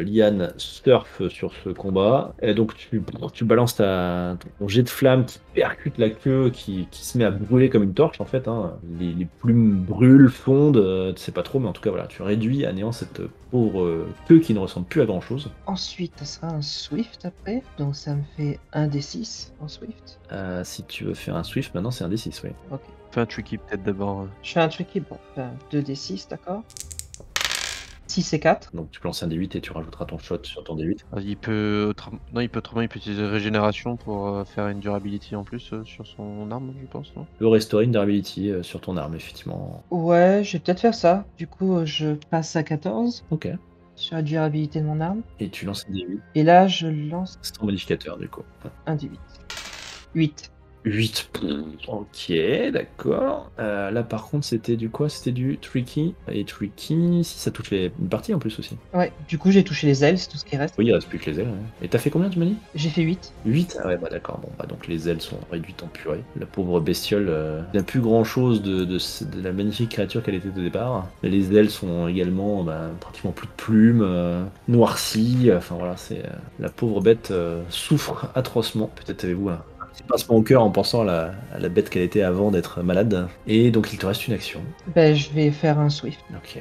Liane surfe sur ce combat, et donc tu balances ton jet de flamme qui percute la queue, qui se met à brûler comme une torche en fait. Hein. Les plumes brûlent, fondent, tu sais pas trop, mais en tout cas voilà, tu réduis à néant cette pauvre queue qui ne ressemble plus à grand chose. Ensuite, ça sera un Swift après. Donc, ça me fait un D6 en Swift. Si tu veux faire un swift, maintenant c'est un D6, oui. Ok. Fais un tricky peut-être d'abord. Je fais un tricky. Bon, enfin, 2D6, d'accord. 6 et 4. Donc tu peux lancer un D8 et tu rajouteras ton shot sur ton D8. Il peut non, il peut autrement, il peut utiliser régénération pour faire une durability en plus sur son arme, je pense, non? Tu peux restaurer une durability sur ton arme, effectivement. Ouais, je vais peut-être faire ça. Du coup, je passe à 14 Ok. sur la durabilité de mon arme. Et tu lances un D8, Et là, je lance c'est ton modificateur du coup. un D8. 8. 8. Ok, d'accord. Là par contre c'était du quoi? C'était du tricky. Et tricky, si ça touche une partie en plus aussi. Ouais, du coup, j'ai touché les ailes, c'est tout ce qui reste. Oui, il reste plus que les ailes. Ouais. Et t'as fait combien tu m'as dit? J'ai fait 8. 8? Ah ouais, bah d'accord. Bon, bah donc les ailes sont réduites en purée. La pauvre bestiole n'a plus grand chose de la magnifique créature qu'elle était au départ. Et les ailes sont également pratiquement plus de plumes, noircies. Enfin voilà, c'est la pauvre bête souffre atrocement. Peut-être avez-vous un petit pincement au cœur en pensant à la bête qu'elle était avant d'être malade. Et donc il te reste une action. Ben, je vais faire un Swift. Ok,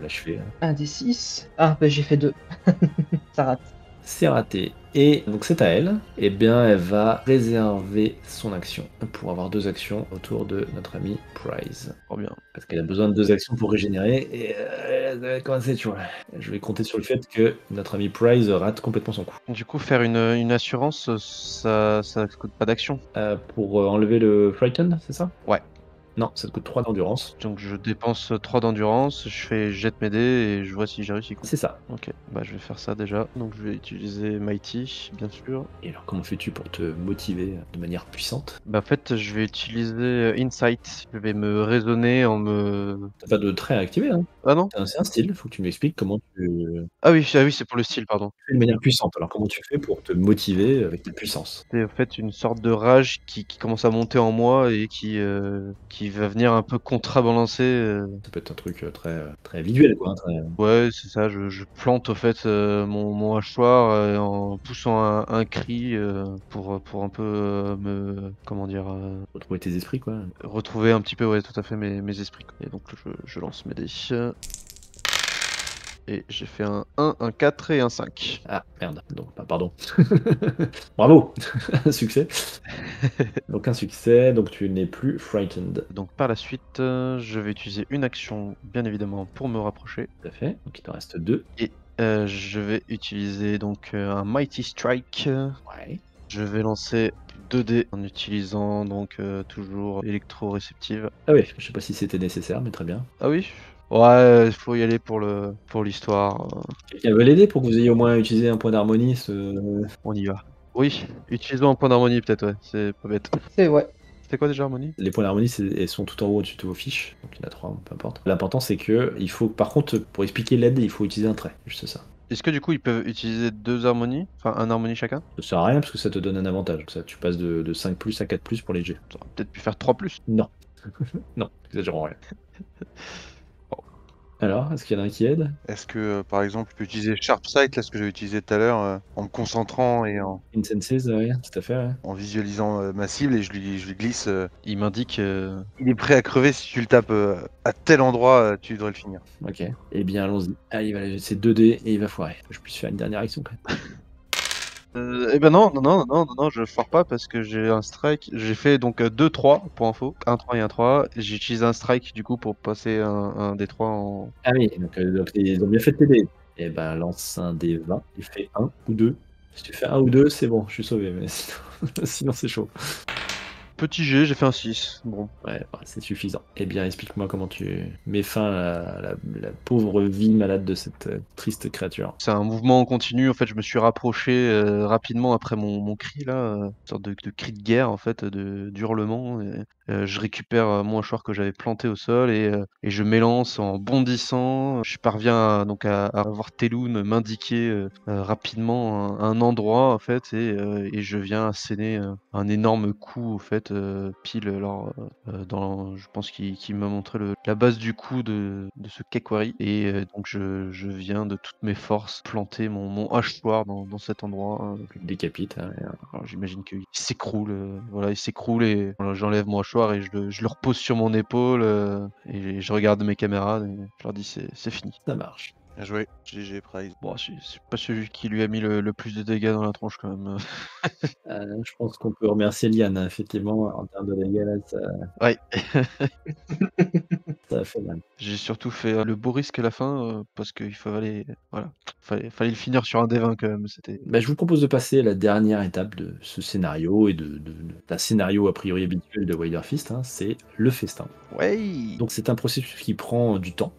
là je fais. Un D6. Ah, ben, j'ai fait 2. Ça rate. C'est raté. Et donc c'est à elle. Et bien elle va réserver son action pour avoir 2 actions autour de notre ami Prize. Trop bien. Parce qu'elle a besoin de 2 actions pour régénérer. Et comment c'est, tu vois. Je vais compter sur le fait que notre ami Prize rate complètement son coup. Du coup, faire une assurance, ça coûte pas d'action. Pour enlever le Frightened, c'est ça? Ouais. Non, ça te coûte 3 d'endurance. Donc je dépense 3 d'endurance, je fais jette mes dés et je vois si j'ai réussi. C'est ça. Ok, bah je vais faire ça déjà. Donc je vais utiliser Mighty, bien sûr. Et alors comment fais-tu pour te motiver de manière puissante? Bah en fait, je vais utiliser Insight. Je vais me raisonner en me... T'as pas de trait à activer, hein? Ah non? C'est un style, faut que tu m'expliques comment tu Ah oui, c'est pour le style, pardon. fais de manière puissante. Alors comment tu fais pour te motiver avec ta puissance? C'est en fait une sorte de rage qui commence à monter en moi et qui va venir un peu contrebalancer. Ça peut être un truc très visuel, quoi. Hein, Ouais, c'est ça, je plante au fait mon hachoir en poussant un cri pour un peu me... Comment dire... retrouver tes esprits, quoi. retrouver un petit peu, ouais, tout à fait mes esprits. Quoi. Et donc je lance mes dés. Et j'ai fait un 1, un 4 et un 5. Ah, merde. Donc, pardon. Bravo. Un succès. Donc, un succès. Donc, tu n'es plus frightened. Donc par la suite, je vais utiliser une action, bien évidemment, pour me rapprocher. Tout à fait. Donc, il te reste 2. Et je vais utiliser donc un Mighty Strike. Ouais. Je vais lancer 2 dés en utilisant donc toujours électro-réceptive. Ah oui, je sais pas si c'était nécessaire, mais très bien. Ah oui? Ouais, il faut y aller pour l'histoire. Quelqu'un veut l'aider pour que vous ayez au moins utilisé un point d'harmonie On y va. Oui, utilisons un point d'harmonie peut-être, ouais, c'est pas bête. C'est ouais. C'était quoi déjà harmonie? Les points d'harmonie, elles sont tout en haut au-dessus de vos fiches. Donc, il y en a 3, peu importe. L'important, c'est que il faut, par contre, pour expliquer l'aide, il faut utiliser un trait. Juste ça. Est-ce que du coup ils peuvent utiliser 2 harmonies? Enfin, un harmonie chacun? Ça sert à rien parce que ça te donne un avantage. Ça, tu passes de 5 plus à 4 plus pour les jets. On aurait peut-être pu faire 3 plus. Non. Non, exagérons rien. Alors, est-ce qu'il y en a un qui aide? Est-ce que, par exemple, je peux utiliser Sharp Sight, là, ce que j'avais utilisé tout à l'heure, en me concentrant et Insenses, ouais, tout à fait, ouais. en visualisant ma cible et je lui glisse. Il m'indique Il est prêt à crever si tu le tapes à tel endroit, tu devrais le finir. Ok. Eh bien, allons-y. Ah, il va jeter 2 dés et il va foirer. Je puisse faire une dernière action quand même. eh ben non, je foire pas parce que j'ai un strike. J'ai fait donc 2-3 pour info. 1-3 et 1-3. J'utilise un strike du coup pour passer un des 3 en. Ah oui, donc ils ont bien fait de t'aider. Eh ben, lance un dé 20. Tu fais 1 ou 2. Si tu fais 1 ou 2, c'est bon, je suis sauvé. Mais sinon c'est chaud. Petit G, j'ai fait un 6. Bon. Ouais, bah, c'est suffisant. Eh bien, explique-moi comment tu mets fin à la pauvre vie malade de cette triste créature. C'est un mouvement continu. En fait, je me suis rapproché rapidement après mon cri là, une sorte de cri de guerre en fait, d'hurlement. Je récupère mon hachoir que j'avais planté au sol et je m'élance en bondissant. Je parviens donc à voir Teloun m'indiquer rapidement un endroit en fait et je viens asséner un énorme coup en fait pile alors je pense qu'il m'a montré la base du coup de ce Kekwari et donc je viens de toutes mes forces planter mon hachoir dans cet endroit. Tu le décapites. Hein, Alors j'imagine qu'il s'écroule, voilà, il s'écroule et voilà, j'enlève mon hachoir et je le repose sur mon épaule et je regarde mes camarades et je leur dis c'est fini. ça marche. Bien joué, GG Prize. Bon, c'est pas celui qui lui a mis le plus de dégâts dans la tronche quand même. Je pense qu'on peut remercier Liane, hein, effectivement, en termes de dégâts, là, Ouais. ça a fait mal. J'ai surtout fait le beau risque à la fin parce qu'il fallait, voilà, fallait le finir sur un D20 quand même. C'était. Bah, je vous propose de passer à la dernière étape de ce scénario et d'un scénario a priori habituel de Wider Fist, hein, c'est le festin. Ouais. Donc c'est un processus qui prend du temps,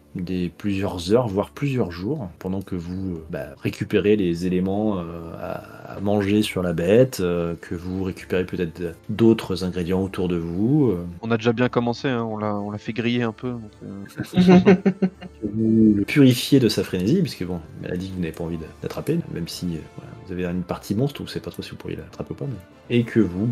plusieurs heures, voire plusieurs jours, pendant que vous récupérez les éléments à manger sur la bête, que vous récupérez peut-être d'autres ingrédients autour de vous, On a déjà bien commencé, hein, on l'a fait griller un peu. Donc, que vous le purifiez de sa frénésie, puisque bon, elle a dit que vous n'avez pas envie d'attraper, même si voilà, vous avez une partie monstre, vous ne savez pas trop si vous pourriez l'attraper ou pas, et que vous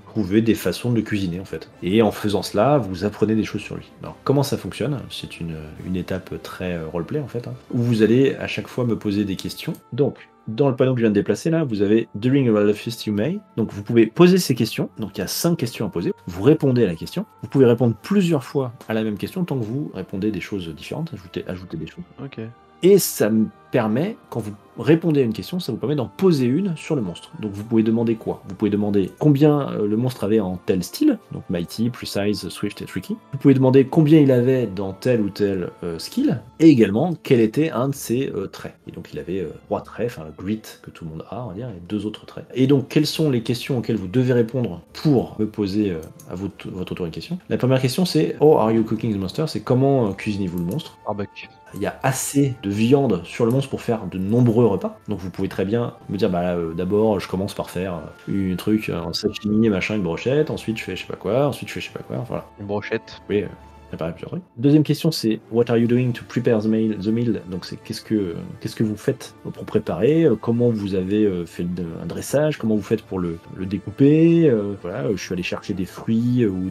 trouvez des façons de le cuisiner en fait. Et en faisant cela, vous apprenez des choses sur lui. Alors comment ça fonctionne? C'est une étape très roleplay en fait, hein, où vous allez à chaque fois me poser des questions. Donc, dans le panneau que je viens de déplacer là, vous avez During a Wild Fist you may. Donc vous pouvez poser ces questions. Donc il y a 5 questions à poser. Vous répondez à la question. Vous pouvez répondre plusieurs fois à la même question tant que vous répondez des choses différentes, ajouter des choses. ok. Et ça me permet, quand vous répondez à une question, ça vous permet d'en poser une sur le monstre. Donc vous pouvez demander quoi? Vous pouvez demander combien le monstre avait en tel style, donc Mighty, Precise, Swift et Tricky. Vous pouvez demander combien il avait dans tel ou tel skill, et également quel était un de ses traits. Et donc il avait 3 traits, enfin Grit que tout le monde a, on va dire, et 2 autres traits. Et donc quelles sont les questions auxquelles vous devez répondre pour me poser à votre tour une question? La première question c'est Oh, are you cooking the monster? C'est comment cuisinez-vous le monstre? Barbecue. Il y a assez de viande sur le monstre pour faire de nombreux repas. Donc vous pouvez très bien me dire, d'abord je commence par faire un truc, un sashimi, machin, une brochette, ensuite je fais je sais pas quoi, ensuite je fais je sais pas quoi, voilà. Une brochette. Oui, préparer plusieurs trucs. Deuxième question, c'est What are you doing to prepare the meal? Donc c'est qu'est-ce que vous faites pour préparer? Comment vous avez fait un dressage? Comment vous faites pour le découper? Voilà, je suis allé chercher des fruits ou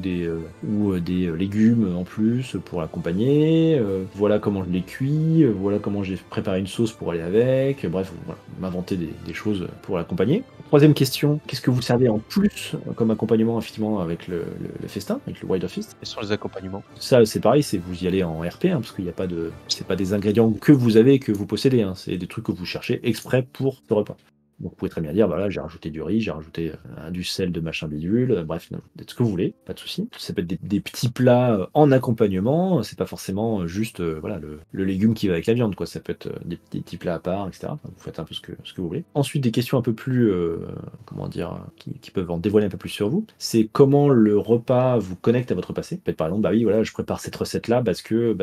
des légumes en plus pour l'accompagner. Voilà comment je les cuis. Voilà comment j'ai préparé une sauce pour aller avec. Bref, voilà, m'inventer des choses pour l'accompagner. Troisième question, qu'est-ce que vous servez en plus comme accompagnement effectivement avec le festin, avec le Wider Fist? Quels sont les accompagnements? Ça, c'est pareil, c'est vous y allez en RP, hein, parce qu'il n'y a pas c'est pas des ingrédients que vous avez, que vous possédez, hein, c'est des trucs que vous cherchez exprès pour ce repas. Donc vous pouvez très bien dire, voilà, j'ai rajouté du riz, j'ai rajouté du sel de machin bidule, bref, ce que vous voulez, pas de souci. Ça peut être des petits plats en accompagnement, c'est pas forcément juste voilà, le légume qui va avec la viande, quoi. Ça peut être des petits plats à part, etc. Enfin, vous faites un peu ce que vous voulez. Ensuite, des questions un peu plus, comment dire, qui peuvent en dévoiler un peu plus sur vous, c'est comment le repas vous connecte à votre passé. Peut-être par exemple, bah oui, voilà, je prépare cette recette-là parce que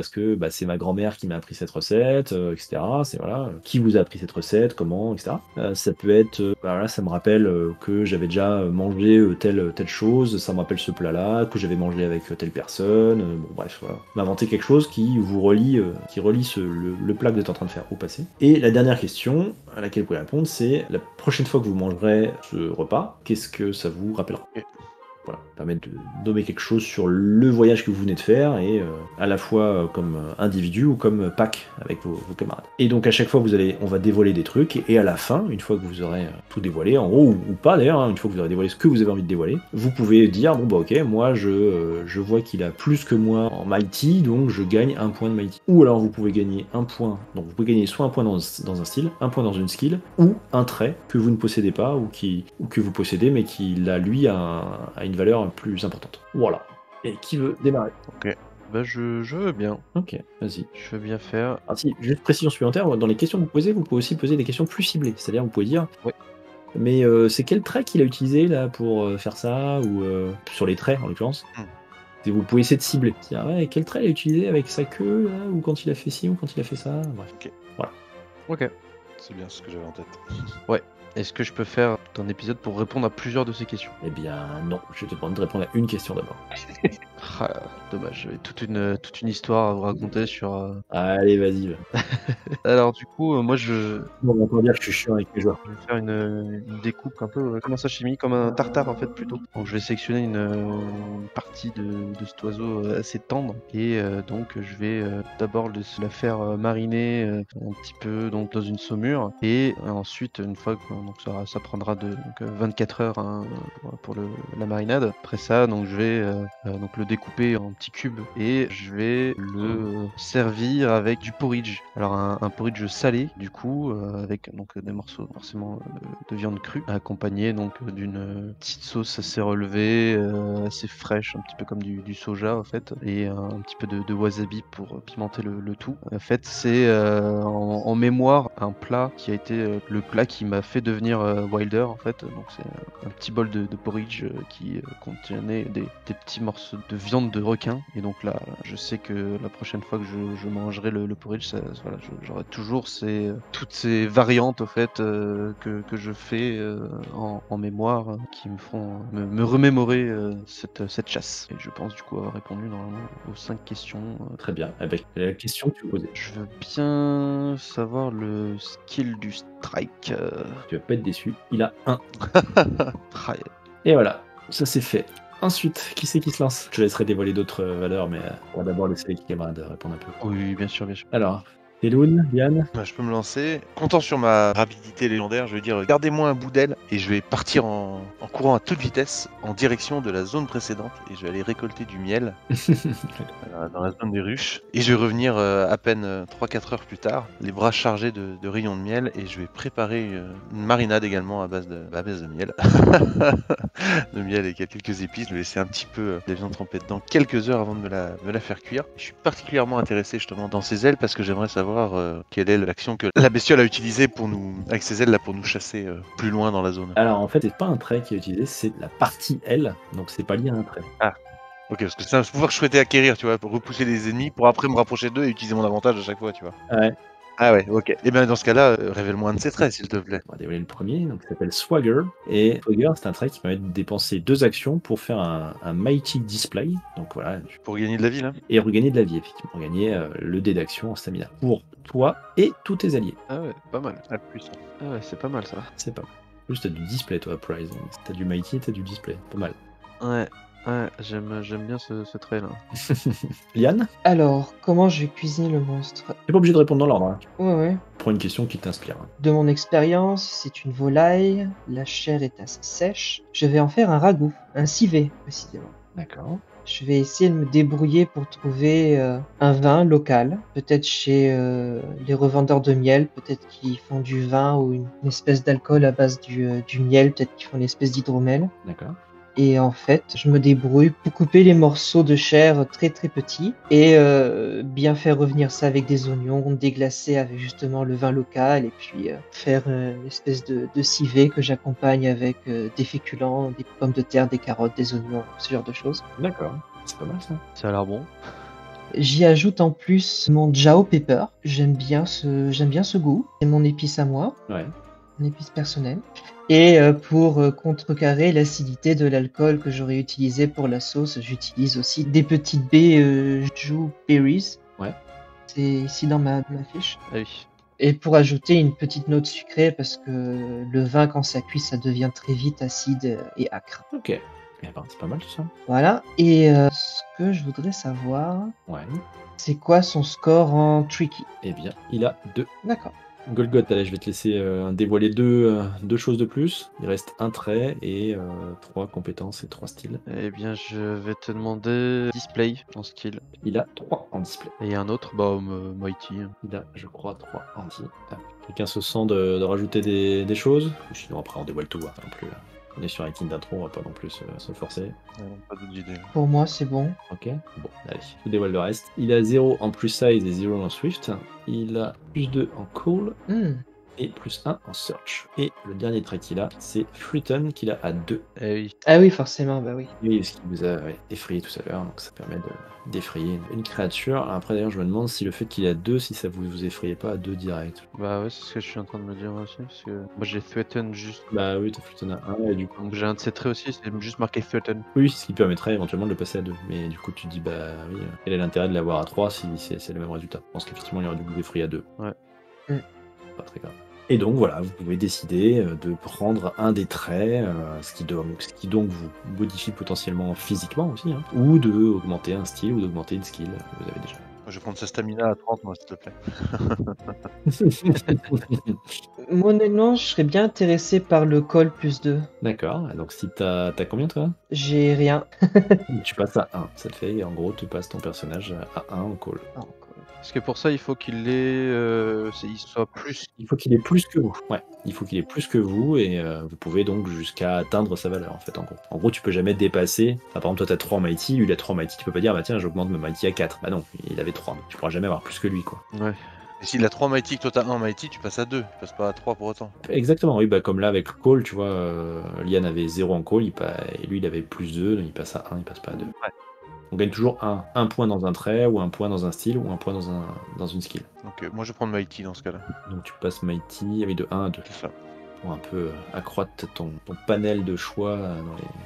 c'est ma grand-mère qui m'a appris cette recette, etc. C'est voilà, qui vous a appris cette recette, comment, etc. Ça peut être, voilà, ça me rappelle que j'avais déjà mangé telle chose, ça me rappelle ce plat-là, que j'avais mangé avec telle personne, bon bref, voilà. M'inventer quelque chose qui vous relie, le plat que vous êtes en train de faire au passé. Et la dernière question à laquelle vous pouvez répondre, c'est la prochaine fois que vous mangerez ce repas, qu'est-ce que ça vous rappellera? voilà, permet de nommer quelque chose sur le voyage que vous venez de faire, et à la fois comme individu ou comme pack avec vos camarades. Et donc à chaque fois, on va dévoiler des trucs, et à la fin, une fois que vous aurez tout dévoilé, en gros, ou pas d'ailleurs, hein, une fois que vous aurez dévoilé ce que vous avez envie de dévoiler, vous pouvez dire, bon bah ok, moi je vois qu'il a plus que moi en Mighty, donc je gagne un point de Mighty. Ou alors vous pouvez gagner un point, donc vous pouvez gagner soit un point dans un style, un point dans une skill, ou un trait que vous ne possédez pas, ou que vous possédez, mais qui là, lui, a une valeur plus importante. Voilà. Et qui veut démarrer? Bah, je veux bien. Ok, vas-y. Je veux bien faire. Ah si, juste précision supplémentaire, dans les questions que vous posez, vous pouvez aussi poser des questions plus ciblées. C'est-à-dire, vous pouvez dire, Ouais. mais c'est quel trait qu'il a utilisé là pour faire ça, ou sur les traits en l'occurrence. Et vous pouvez essayer de cibler. C'est-à-dire, ouais, quel trait il a utilisé avec sa queue, là, ou quand il a fait ci, ou quand il a fait ça. Bref. Ok. Voilà. Ok. C'est bien ce que j'avais en tête. Est-ce que je peux faire un épisode pour répondre à plusieurs de ces questions? Eh bien, non. Je te demande de répondre à une question d'abord. Ah, dommage, j'avais toute une histoire à vous raconter sur. Allez, vas-y. Alors du coup, moi je Bon, on va encore dire que je suis chiant avec les joueurs. vais faire une découpe un peu comme un sashimi, comme un tartare en fait plutôt. Donc je vais sélectionner une partie de cet oiseau assez tendre et donc je vais d'abord la faire mariner un petit peu donc dans une saumure et ensuite une fois que donc ça prendra donc 24 heures hein, pour la marinade. Après ça donc je vais donc le découper en petits cubes et je vais le servir avec du porridge. Alors un porridge salé du coup avec donc des morceaux forcément de viande crue accompagné donc d'une petite sauce assez relevée, assez fraîche, un petit peu comme du soja en fait et un petit peu de wasabi pour pimenter le tout. En fait c'est en mémoire un plat qui a été le plat qui m'a fait devenir Wilder en fait. Donc c'est un petit bol de porridge qui contenait des petits morceaux de viande de requin et donc là je sais que la prochaine fois que je mangerai le porridge voilà, j'aurai toujours toutes ces variantes au fait que je fais en mémoire qui me feront me remémorer cette chasse. Et je pense du coup avoir répondu normalement aux 5 questions. Très bien. Avec la question que tu posais. Je veux bien savoir le skill du strike. Tu vas pas être déçu. Il a 1. Ah, Et voilà. Ça c'est fait. Ensuite, qui c'est qui se lance? Je te laisserai dévoiler d'autres valeurs, mais on va d'abord laisser les camarades répondre un peu. oui, bien sûr, bien sûr. Alors, Eloun, Yann? Je peux me lancer. Comptant sur ma rapidité légendaire, je vais dire gardez-moi un bout d'aile et je vais partir en courant à toute vitesse en direction de la zone précédente et je vais aller récolter du miel dans la zone des ruches. Et je vais revenir à peine 3-4 heures plus tard, les bras chargés de rayons de miel et je vais préparer une marinade également à base de miel. De miel et quelques épices. Je vais laisser un petit peu la viande trempée dedans quelques heures avant de me la faire cuire. Je suis particulièrement intéressé justement dans ces ailes parce que j'aimerais savoir quelle est l'action que la bestiole a utilisée avec ses ailes là pour nous chasser plus loin dans la zone. Alors en fait, c'est pas un trait qui est utilisé, c'est la partie L, donc c'est pas lié à un trait. Ok, parce que c'est un pouvoir que je souhaitais acquérir, tu vois, pour repousser les ennemis, pour après me rapprocher d'eux et utiliser mon avantage à chaque fois, tu vois. Ouais. Ah ouais, ok. Et bien dans ce cas-là, révèle-moi un de ces traits, s'il te plaît. On va dévoiler le premier, donc il s'appelle Swagger. Et Swagger, c'est un trait qui permet de dépenser 2 actions pour faire un Mighty Display. Donc voilà, Pour gagner de la vie, là. et regagner de la vie, effectivement. Gagner le dé d'action en stamina. Pour toi et tous tes alliés. Ah ouais, pas mal. Ah, puissant. Ah ouais, c'est pas mal ça. C'est pas mal. En plus, t'as du display, toi, Prize. T'as du Mighty, t'as du display. Pas mal. Ouais, j'aime bien ce trait là. Liane? Alors, comment je vais cuisiner le monstre? T'es pas obligé de répondre dans l'ordre. Hein. Ouais. Prends une question qui t'inspire. Hein. De mon expérience, c'est une volaille, la chair est assez sèche. Je vais en faire un ragoût, un civet précisément. D'accord. Je vais essayer de me débrouiller pour trouver un vin local, peut-être chez les revendeurs de miel, peut-être qu'ils font du vin ou une espèce d'alcool à base du miel, peut-être qu'ils font une espèce d'hydromel. D'accord. Et en fait, je me débrouille pour couper les morceaux de chair très très petits et bien faire revenir ça avec des oignons, déglacer avec justement le vin local et puis faire une espèce de civet que j'accompagne avec des féculents, des pommes de terre, des carottes, des oignons, ce genre de choses. D'accord. C'est pas mal ça. Ça a l'air bon. J'y ajoute en plus mon Jao Pepper. J'aime bien ce goût. C'est mon épice à moi. Ouais. Mon épice personnelle. Et pour contrecarrer l'acidité de l'alcool que j'aurais utilisé pour la sauce, j'utilise aussi des petites baies Ju Berries. Ouais. C'est ici dans ma fiche. Ah oui. Et pour ajouter une petite note sucrée, parce que le vin, quand ça cuit, ça devient très vite acide et acre. Ok. Eh ben, c'est pas mal tout ça. Voilà. Et ce que je voudrais savoir, Ouais. c'est quoi son score en tricky? Eh bien, il a 2. D'accord. Golgoth, allez, je vais te laisser dévoiler deux choses de plus. Il reste un trait et 3 compétences et 3 styles. Eh bien, je vais te demander display en skill. Il a 3 en display. Et un autre, bah, Mighty. Il a, je crois, 3 en display. Quelqu'un se sent de rajouter des choses? Ou sinon, après, on dévoile tout, hein, pas non plus. On est sur un kit d'intro, on va pas non plus se forcer. Pas d'autres idées. Pour moi, c'est bon. Ok, bon, allez, je vous dévoile le reste. Il a 0 en plus size et 0 en swift. Il a plus 2 en cool Hmm. et plus 1 en search. Et le dernier trait qu'il a, c'est Frighten qu'il a à 2. Eh oui. Ah oui, forcément, bah oui. Oui, ce qui vous a effrayé tout à l'heure, donc ça permet d'effrayer une créature. Après d'ailleurs, je me demande si le fait qu'il a 2, si ça vous effrayait pas à 2 direct. Bah ouais, c'est ce que je suis en train de me dire aussi, parce que moi j'ai Threaten juste. Bah oui, t'as Frighten à 1 et du coup. Donc j'ai un de ces traits aussi, c'est juste marqué Threaten. Oui, ce qui permettrait éventuellement de le passer à 2. Mais du coup, tu te dis, bah oui, quel est l'intérêt de l'avoir à 3 si c'est le même résultat? Je pense qu'effectivement, il y aurait dû vous effrayer à 2. Ouais. Pas très grave. Et donc voilà, vous pouvez décider de prendre un des traits, ce qui donc vous modifie potentiellement physiquement aussi, hein, ou de augmenter un style ou d'augmenter une skill que vous avez déjà. Moi, je vais prendre sa stamina à 30, moi, s'il te plaît. Moi, honnêtement, je serais bien intéressé par le call plus 2. D'accord, donc si t'as combien toi? J'ai rien. Tu passes à 1, ça te fait, en gros, tu passes ton personnage à 1 au call. Ah, call. Parce que pour ça, il faut qu'il ait. Il soit plus. Il faut qu'il ait plus que vous. Ouais, il faut qu'il ait plus que vous et vous pouvez donc jusqu'à atteindre sa valeur en fait en gros. En gros, tu peux jamais dépasser. Enfin, par exemple, toi t'as 3 Mighty, lui il a 3 Mighty, tu peux pas dire bah tiens, j'augmente ma Mighty à 4. Bah non, il avait 3. Tu pourras jamais avoir plus que lui quoi. Ouais. Et s'il a 3 Mighty, que toi t'as 1 Mighty, tu passes à 2. Tu passes pas à 3 pour autant. Exactement, oui, bah comme là avec le call, tu vois, Lian avait 0 en call, et lui il avait plus 2, donc il passe à 1, il passe pas à 2. Ouais. On gagne toujours un point dans un trait, ou un point dans un style, ou un point dans une skill. Donc moi je vais prendre Mighty dans ce cas-là. Donc tu passes Mighty de 1 à 2. C'est ça. Pour un peu accroître ton panel de choix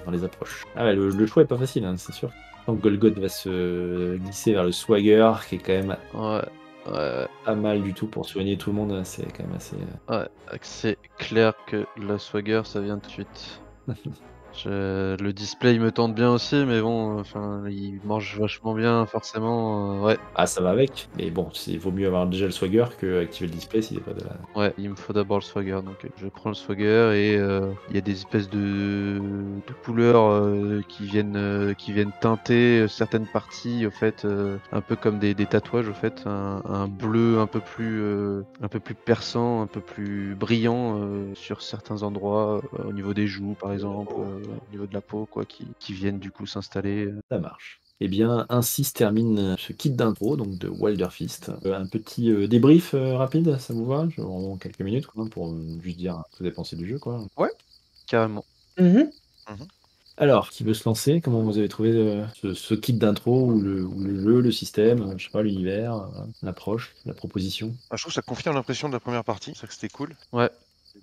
dans les approches. Ah ouais, le choix est pas facile, hein, c'est sûr. Donc Golgoth va se glisser vers le Swagger, qui est quand même Ouais. pas mal du tout pour soigner tout le monde, c'est quand même assez... Ouais. C'est clair que la Swagger, ça vient tout de suite. Le display il me tente bien aussi, mais bon, enfin, il mange vachement bien, forcément. Ouais. Ah, ça va avec, mais bon, il vaut mieux avoir déjà le Swagger que activer le display s'il n'est pas de la... Ouais, il me faut d'abord le Swagger, donc je prends le Swagger et il y a des espèces de couleurs qui viennent teinter certaines parties, au fait, un peu comme des tatouages, au fait, un bleu un peu plus perçant, un peu plus brillant sur certains endroits, au niveau des joues par exemple, au niveau de la peau, quoi, qui viennent du coup s'installer. Ça marche. Eh bien, ainsi se termine ce kit d'intro donc de Wilder Fist. Un petit débrief rapide, ça vous va? Vraiment quelques minutes quoi, pour juste dire ce que vous avez pensé du jeu. Quoi. Carrément. Mhm. Alors, qui veut se lancer? Comment vous avez trouvé ce kit d'intro ou le jeu, le système, je sais pas, l'univers, l'approche, la proposition? Ah, je trouve que ça confirme l'impression de la première partie, c'est ça que c'était cool. Ouais.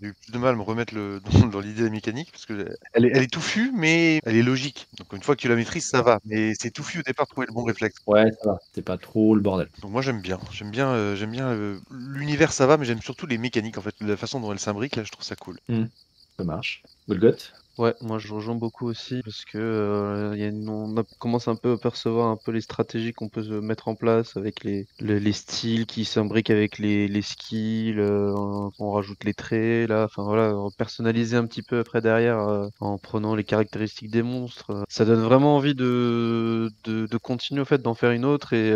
J'ai eu plus de mal à me remettre dans l'idée mécanique parce que elle est touffue, mais elle est logique. Donc une fois que tu la maîtrises, ça va. Mais c'est touffu au départ, trouver le bon réflexe. Ouais, ça va. C'est pas trop le bordel. Donc moi j'aime bien. L'univers, ça va, mais j'aime surtout les mécaniques en fait, la façon dont elle s'imbrique là, je trouve ça cool. Ça marche. Golgoth? Ouais, moi je rejoins beaucoup aussi parce que on commence un peu à percevoir un peu les stratégies qu'on peut se mettre en place avec les styles qui s'imbriquent avec les skills, on rajoute les traits là, enfin voilà, personnaliser un petit peu après derrière en prenant les caractéristiques des monstres. Ça donne vraiment envie de continuer au fait d'en faire une autre et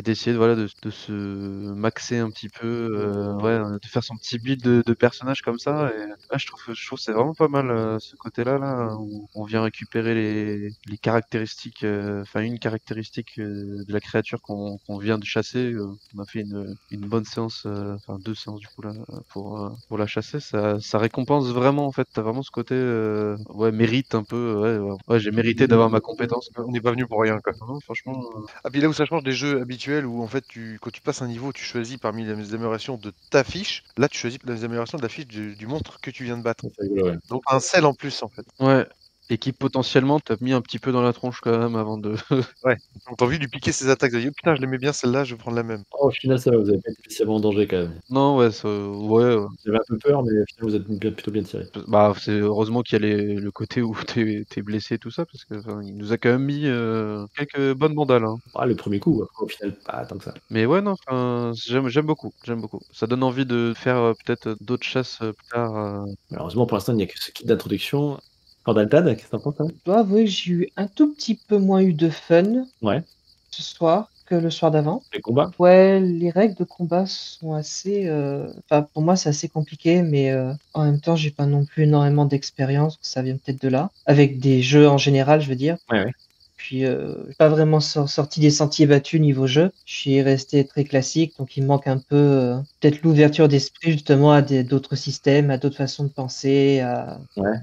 d'essayer voilà, de se maxer un petit peu, ouais, de faire son petit build de personnage comme ça. Et je trouve que c'est vraiment pas mal ce côté-là, là, où on vient récupérer les caractéristiques, enfin une caractéristique de la créature qu'on vient de chasser. On a fait une bonne séance, enfin 2 séances du coup là pour la chasser. Ça récompense vraiment en fait. T'as vraiment ce côté, ouais, mérite un peu. Ouais, j'ai mérité d'avoir ma compétence. On n'est pas venu pour rien quoi. Non, franchement. Ah puis là où ça change des jeux habituels où en fait quand tu passes un niveau, tu choisis parmi les améliorations de ta fiche. Là tu choisis les améliorations de la fiche du monstre que tu viens de battre. C'est rigolo, ouais. Donc un sel en plus en fait. Ouais. Et qui potentiellement t'a mis un petit peu dans la tronche quand même avant de. Ouais, donc tu as envie de lui piquer ses attaques, tu as dit: «Oh putain, je l'aimais bien celle-là, je vais prendre la même». Oh, au final, ça va, vous avez pas été spécialement en danger quand même. Non, ouais, ouais, J'avais un peu peur, mais au final, vous êtes plutôt bien tiré. bah, c'est heureusement qu'il y a le côté où t'es blessé et tout ça, parce que enfin, il nous a quand même mis quelques bonnes bandales, hein. Ah, le premier coup, après, au final, pas tant que ça. Mais ouais, non, enfin, j'aime beaucoup, j'aime beaucoup. Ça donne envie de faire peut-être d'autres chasses plus tard. Malheureusement, pour l'instant, il n'y a que ce kit d'introduction. Cordaltad, qu'est-ce que t'en penses, hein? Je dois avouer que j'ai eu un tout petit peu moins eu de fun Ouais, ce soir que le soir d'avant. les combats? Ouais, les règles de combat sont assez, enfin pour moi c'est assez compliqué, mais en même temps j'ai pas non plus énormément d'expérience, ça vient peut-être de là. Avec des jeux en général, je veux dire. Ouais, ouais. Puis j'ai pas vraiment sorti des sentiers battus niveau jeu. Je suis resté très classique, donc il me manque un peu peut-être l'ouverture d'esprit justement à d'autres systèmes, à d'autres façons de penser, Ouais.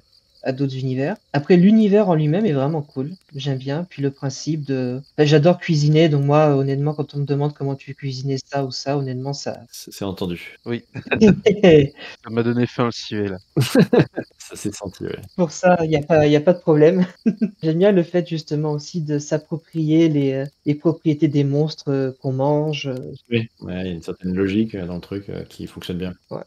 à d'autres univers. Après, l'univers en lui-même est vraiment cool. J'aime bien. Puis le principe de. Enfin, j'adore cuisiner, donc moi, honnêtement, quand on me demande comment tu cuisinais ça ou ça, honnêtement, ça. C'est entendu. Oui, ça m'a donné faim aussi, là. Ça s'est senti, ouais. Pour ça, y a pas de problème. J'aime bien le fait justement aussi de s'approprier les propriétés des monstres qu'on mange. Oui. Ouais, il y a une certaine logique dans le truc qui fonctionne bien. Ouais.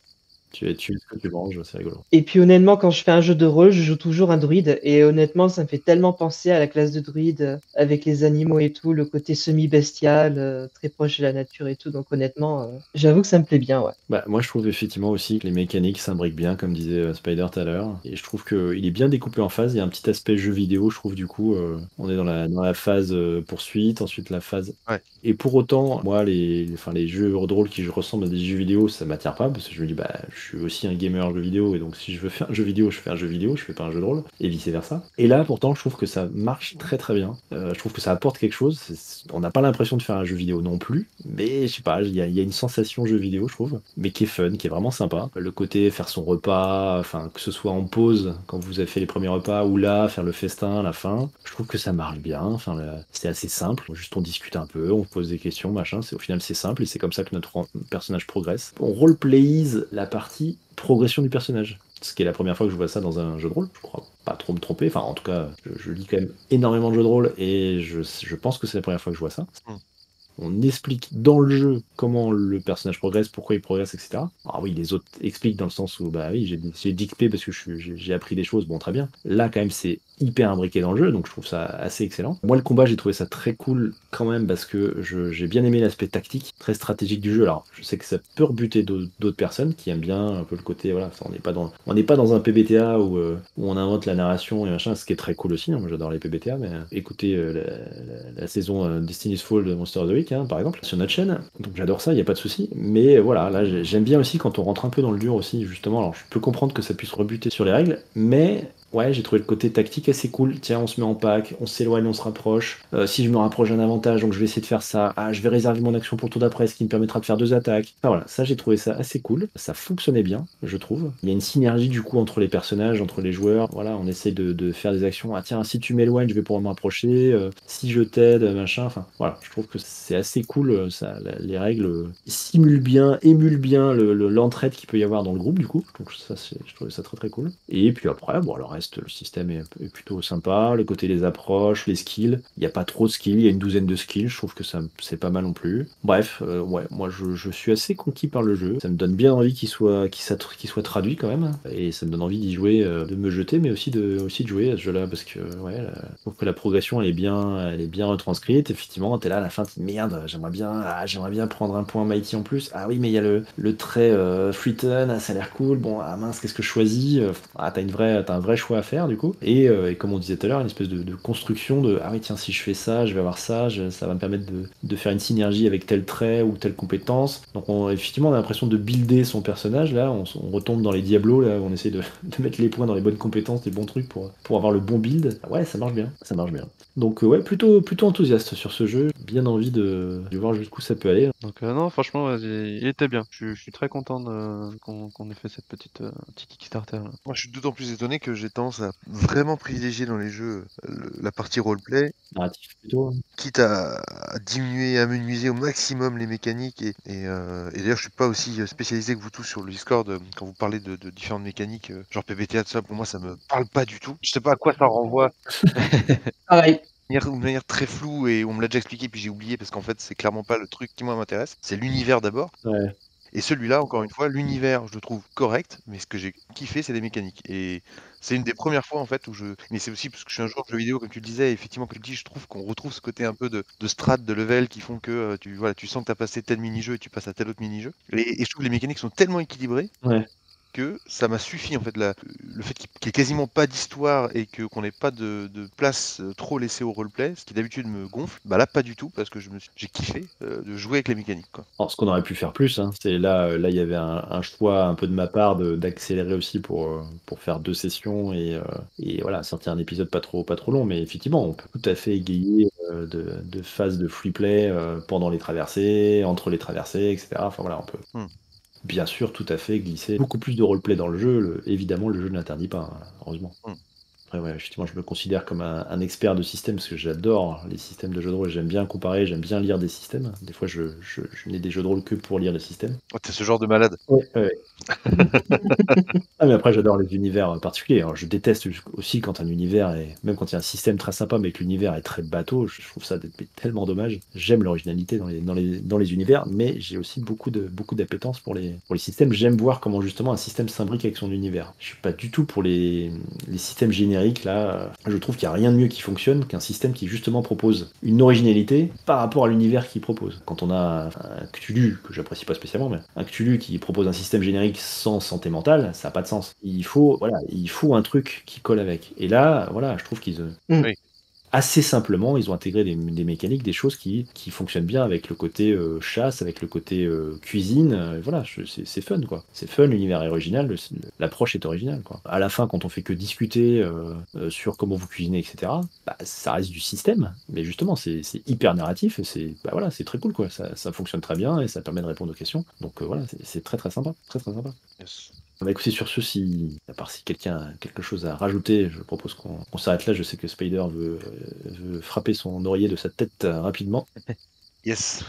Tu tues ce que tu manges, c'est rigolo. Et puis honnêtement, quand je fais un jeu de rôle, je joue toujours un druide. Et honnêtement, ça me fait tellement penser à la classe de druide avec les animaux et tout, le côté semi-bestial, très proche de la nature et tout. Donc honnêtement, j'avoue que ça me plaît bien, ouais. Bah, moi, je trouve effectivement aussi que les mécaniques s'imbriquent bien, comme disait Spider tout à l'heure. Et je trouve qu'il est bien découpé en phases. Il y a un petit aspect jeu vidéo, je trouve, du coup. On est dans la phase poursuite, ensuite la phase. Ouais. Et pour autant, moi, les jeux de rôle qui ressemblent à des jeux vidéo, ça m'attire pas, parce que je me dis, bah, je suis aussi un gamer jeu vidéo, et donc si je veux faire un jeu vidéo, je fais un jeu vidéo, je fais pas un jeu de rôle, et vice-versa. Et là, pourtant, je trouve que ça marche très très bien. Je trouve que ça apporte quelque chose. On n'a pas l'impression de faire un jeu vidéo non plus, mais je sais pas, il y a une sensation jeu vidéo, je trouve, mais qui est fun, qui est vraiment sympa. Le côté faire son repas, enfin, que ce soit en pause, quand vous avez fait les premiers repas, ou là, faire le festin à la fin, je trouve que ça marche bien. Enfin, c'est assez simple. Juste on discute un peu, on pose des questions, machin. Au final, c'est simple et c'est comme ça que notre personnage progresse. On roleplayise la partie progression du personnage. Ce qui est la première fois que je vois ça dans un jeu de rôle, je crois pas trop me tromper. Enfin, en tout cas, je lis quand même énormément de jeux de rôle et je pense que c'est la première fois que je vois ça. Mm. On explique dans le jeu comment le personnage progresse, pourquoi il progresse, etc. Ah oui, les autres expliquent dans le sens où, bah oui, j'ai dicté parce que j'ai appris des choses, bon, très bien. Là, quand même, c'est hyper imbriqué dans le jeu, donc je trouve ça assez excellent. Moi, le combat, j'ai trouvé ça très cool quand même parce que j'ai bien aimé l'aspect tactique, très stratégique du jeu. Alors, je sais que ça peut rebuter d'autres personnes qui aiment bien un peu le côté, voilà, on n'est pas dans un PBTA où on invente la narration et machin, ce qui est très cool aussi. Hein. Moi, j'adore les PBTA, mais écoutez la saison Destiny's Fall de Monster of the Week, hein, par exemple, sur notre chaîne. Donc j'adore ça, il n'y a pas de souci. Mais voilà, là, j'aime bien aussi quand on rentre un peu dans le dur aussi, justement. Alors, je peux comprendre que ça puisse rebuter sur les règles, mais ouais, j'ai trouvé le côté tactique assez cool. Tiens, on se met en pack, on s'éloigne, on se rapproche. Si je me rapproche, j'ai un avantage, donc je vais essayer de faire ça. Ah, je vais réserver mon action pour le tour d'après, ce qui me permettra de faire 2 attaques. Enfin voilà, ça j'ai trouvé ça assez cool. Ça fonctionnait bien, je trouve. Il y a une synergie du coup entre les personnages, entre les joueurs. Voilà, on essaie de faire des actions. Ah tiens, si tu m'éloignes, je vais pouvoir me rapprocher. Si je t'aide, machin. Enfin voilà, je trouve que c'est assez cool. Ça, les règles simulent bien, émulent bien l'entraide qu'il peut y avoir dans le groupe du coup. Donc ça, je trouvais ça très très cool. Et puis après, bon, le reste, le système est plutôt sympa. Le côté des approches, les skills. Il n'y a pas trop de skills, il y a une douzaine de skills. Je trouve que ça c'est pas mal non plus. Bref, ouais, moi je suis assez conquis par le jeu. Ça me donne bien envie qu'il soit traduit quand même. Et ça me donne envie d'y jouer, de me jeter, mais aussi de jouer à ce jeu-là. Parce que ouais, je trouve que la progression elle est bien retranscrite. Effectivement, t'es là à la fin, tu te dis merde, j'aimerais bien prendre un point mighty en plus. Ah oui, mais il y a le trait Freeton, ça a l'air cool. Bon, ah mince, qu'est-ce que je choisis? Ah, t'as un vrai choix à faire du coup. Et comme on disait tout à l'heure, une espèce de construction de ah oui, tiens, si je fais ça, je vais avoir ça, ça va me permettre de faire une synergie avec tel trait ou telle compétence. Donc effectivement, on a l'impression de builder son personnage. Là, on retombe dans les Diablos, là, on essaie de mettre les points dans les bonnes compétences, les bons trucs pour avoir le bon build. Ouais, ça marche bien, ça marche bien. Donc ouais, plutôt enthousiaste sur ce jeu, bien envie de voir jusqu'où ça peut aller. Donc non, franchement, il était bien. Je suis très content qu'on ait fait cette petite Kickstarter là. Moi, je suis d'autant plus étonné que j'ai tendance à vraiment privilégier dans les jeux la partie roleplay, Narratif plutôt. quitte à diminuer, à amenuiser au maximum les mécaniques. Et d'ailleurs, je suis pas aussi spécialisé que vous tous sur le Discord quand vous parlez de différentes mécaniques, genre PBTA, tout ça, pour moi, ça me parle pas du tout. Je sais pas à quoi ça renvoie. Pareil. De manière très floue, et on me l'a déjà expliqué puis j'ai oublié parce qu'en fait c'est clairement pas le truc qui moi m'intéresse, c'est l'univers d'abord. Ouais. Et celui-là, encore une fois, l'univers je le trouve correct, mais ce que j'ai kiffé c'est les mécaniques. Et c'est une des premières fois en fait où mais c'est aussi parce que je suis un joueur de jeux vidéo comme tu le disais, et effectivement comme tu le dis, je trouve qu'on retrouve ce côté un peu de strat, de level qui font que tu sens que tu as passé tel mini-jeu et tu passes à tel autre mini-jeu. Et je trouve que les mécaniques sont tellement équilibrées Ouais. que ça m'a suffi en fait, le fait qu'il n'y ait quasiment pas d'histoire et qu'on n'ait pas de place trop laissée au roleplay, ce qui d'habitude me gonfle, bah là pas du tout parce que j'ai kiffé de jouer avec les mécaniques, quoi. Alors, ce qu'on aurait pu faire plus, hein, c'est là, il y avait un choix un peu de ma part d'accélérer aussi pour faire 2 sessions et voilà, sortir un épisode pas trop long. Mais effectivement, on peut tout à fait égayer de phases de free play pendant les traversées, entre les traversées, etc. Enfin voilà, on peut bien sûr tout à fait glisser beaucoup plus de roleplay dans le jeu. Évidemment, le jeu ne l'interdit pas, hein, heureusement. Après, ouais, effectivement, je me considère comme un expert de système parce que j'adore les systèmes de jeux de rôle. J'aime bien comparer, j'aime bien lire des systèmes. Des fois, je n'ai des jeux de rôle que pour lire des systèmes. Oh, t'es ce genre de malade. Ouais. Ah, mais après, j'adore les univers particuliers. Alors, je déteste aussi quand un univers est, même quand il y a un système très sympa, mais que l'univers est très bateau. Je trouve ça tellement dommage. J'aime l'originalité dans les univers, mais j'ai aussi beaucoup d'appétence pour les systèmes. J'aime voir comment justement un système s'imbrique avec son univers. Je suis pas du tout pour les systèmes génériques là. Je trouve qu'il n'y a rien de mieux qui fonctionne qu'un système qui justement propose une originalité par rapport à l'univers qu'il propose. Quand on a un Cthulhu, que j'apprécie pas spécialement, mais un Cthulhu qui propose un système générique sans santé mentale, ça n'a pas de sens. Il faut un truc qui colle avec. Et là, voilà, je trouve qu'ils Oui. assez simplement, ils ont intégré des mécaniques, des choses qui fonctionnent bien avec le côté chasse, avec le côté cuisine. Voilà, c'est fun, quoi. C'est fun, l'univers est original, l'approche est originale, quoi. À la fin, quand on fait que discuter sur comment vous cuisinez, etc., bah, ça reste du système. Mais justement, c'est hyper narratif et c'est très cool, quoi. Ça fonctionne très bien et ça permet de répondre aux questions. Donc voilà, c'est très très sympa. Très très sympa. Yes. Bah écoutez, sur ce, à part si quelqu'un a quelque chose à rajouter, je propose qu'on s'arrête là. Je sais que Spider veut frapper son oreiller de sa tête rapidement. Yes.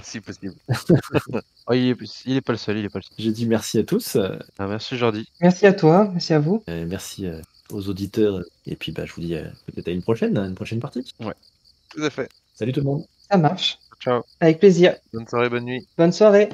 Si possible. Oh, il est pas le seul, il est pas le seul. J'ai dit merci à tous. Ah, merci Jordi. Merci à toi, merci à vous. Merci aux auditeurs. Et puis bah, je vous dis peut-être à une prochaine partie. Tout à fait. Salut tout le monde. Ça marche. Ciao. Avec plaisir. Bonne soirée, bonne nuit. Bonne soirée.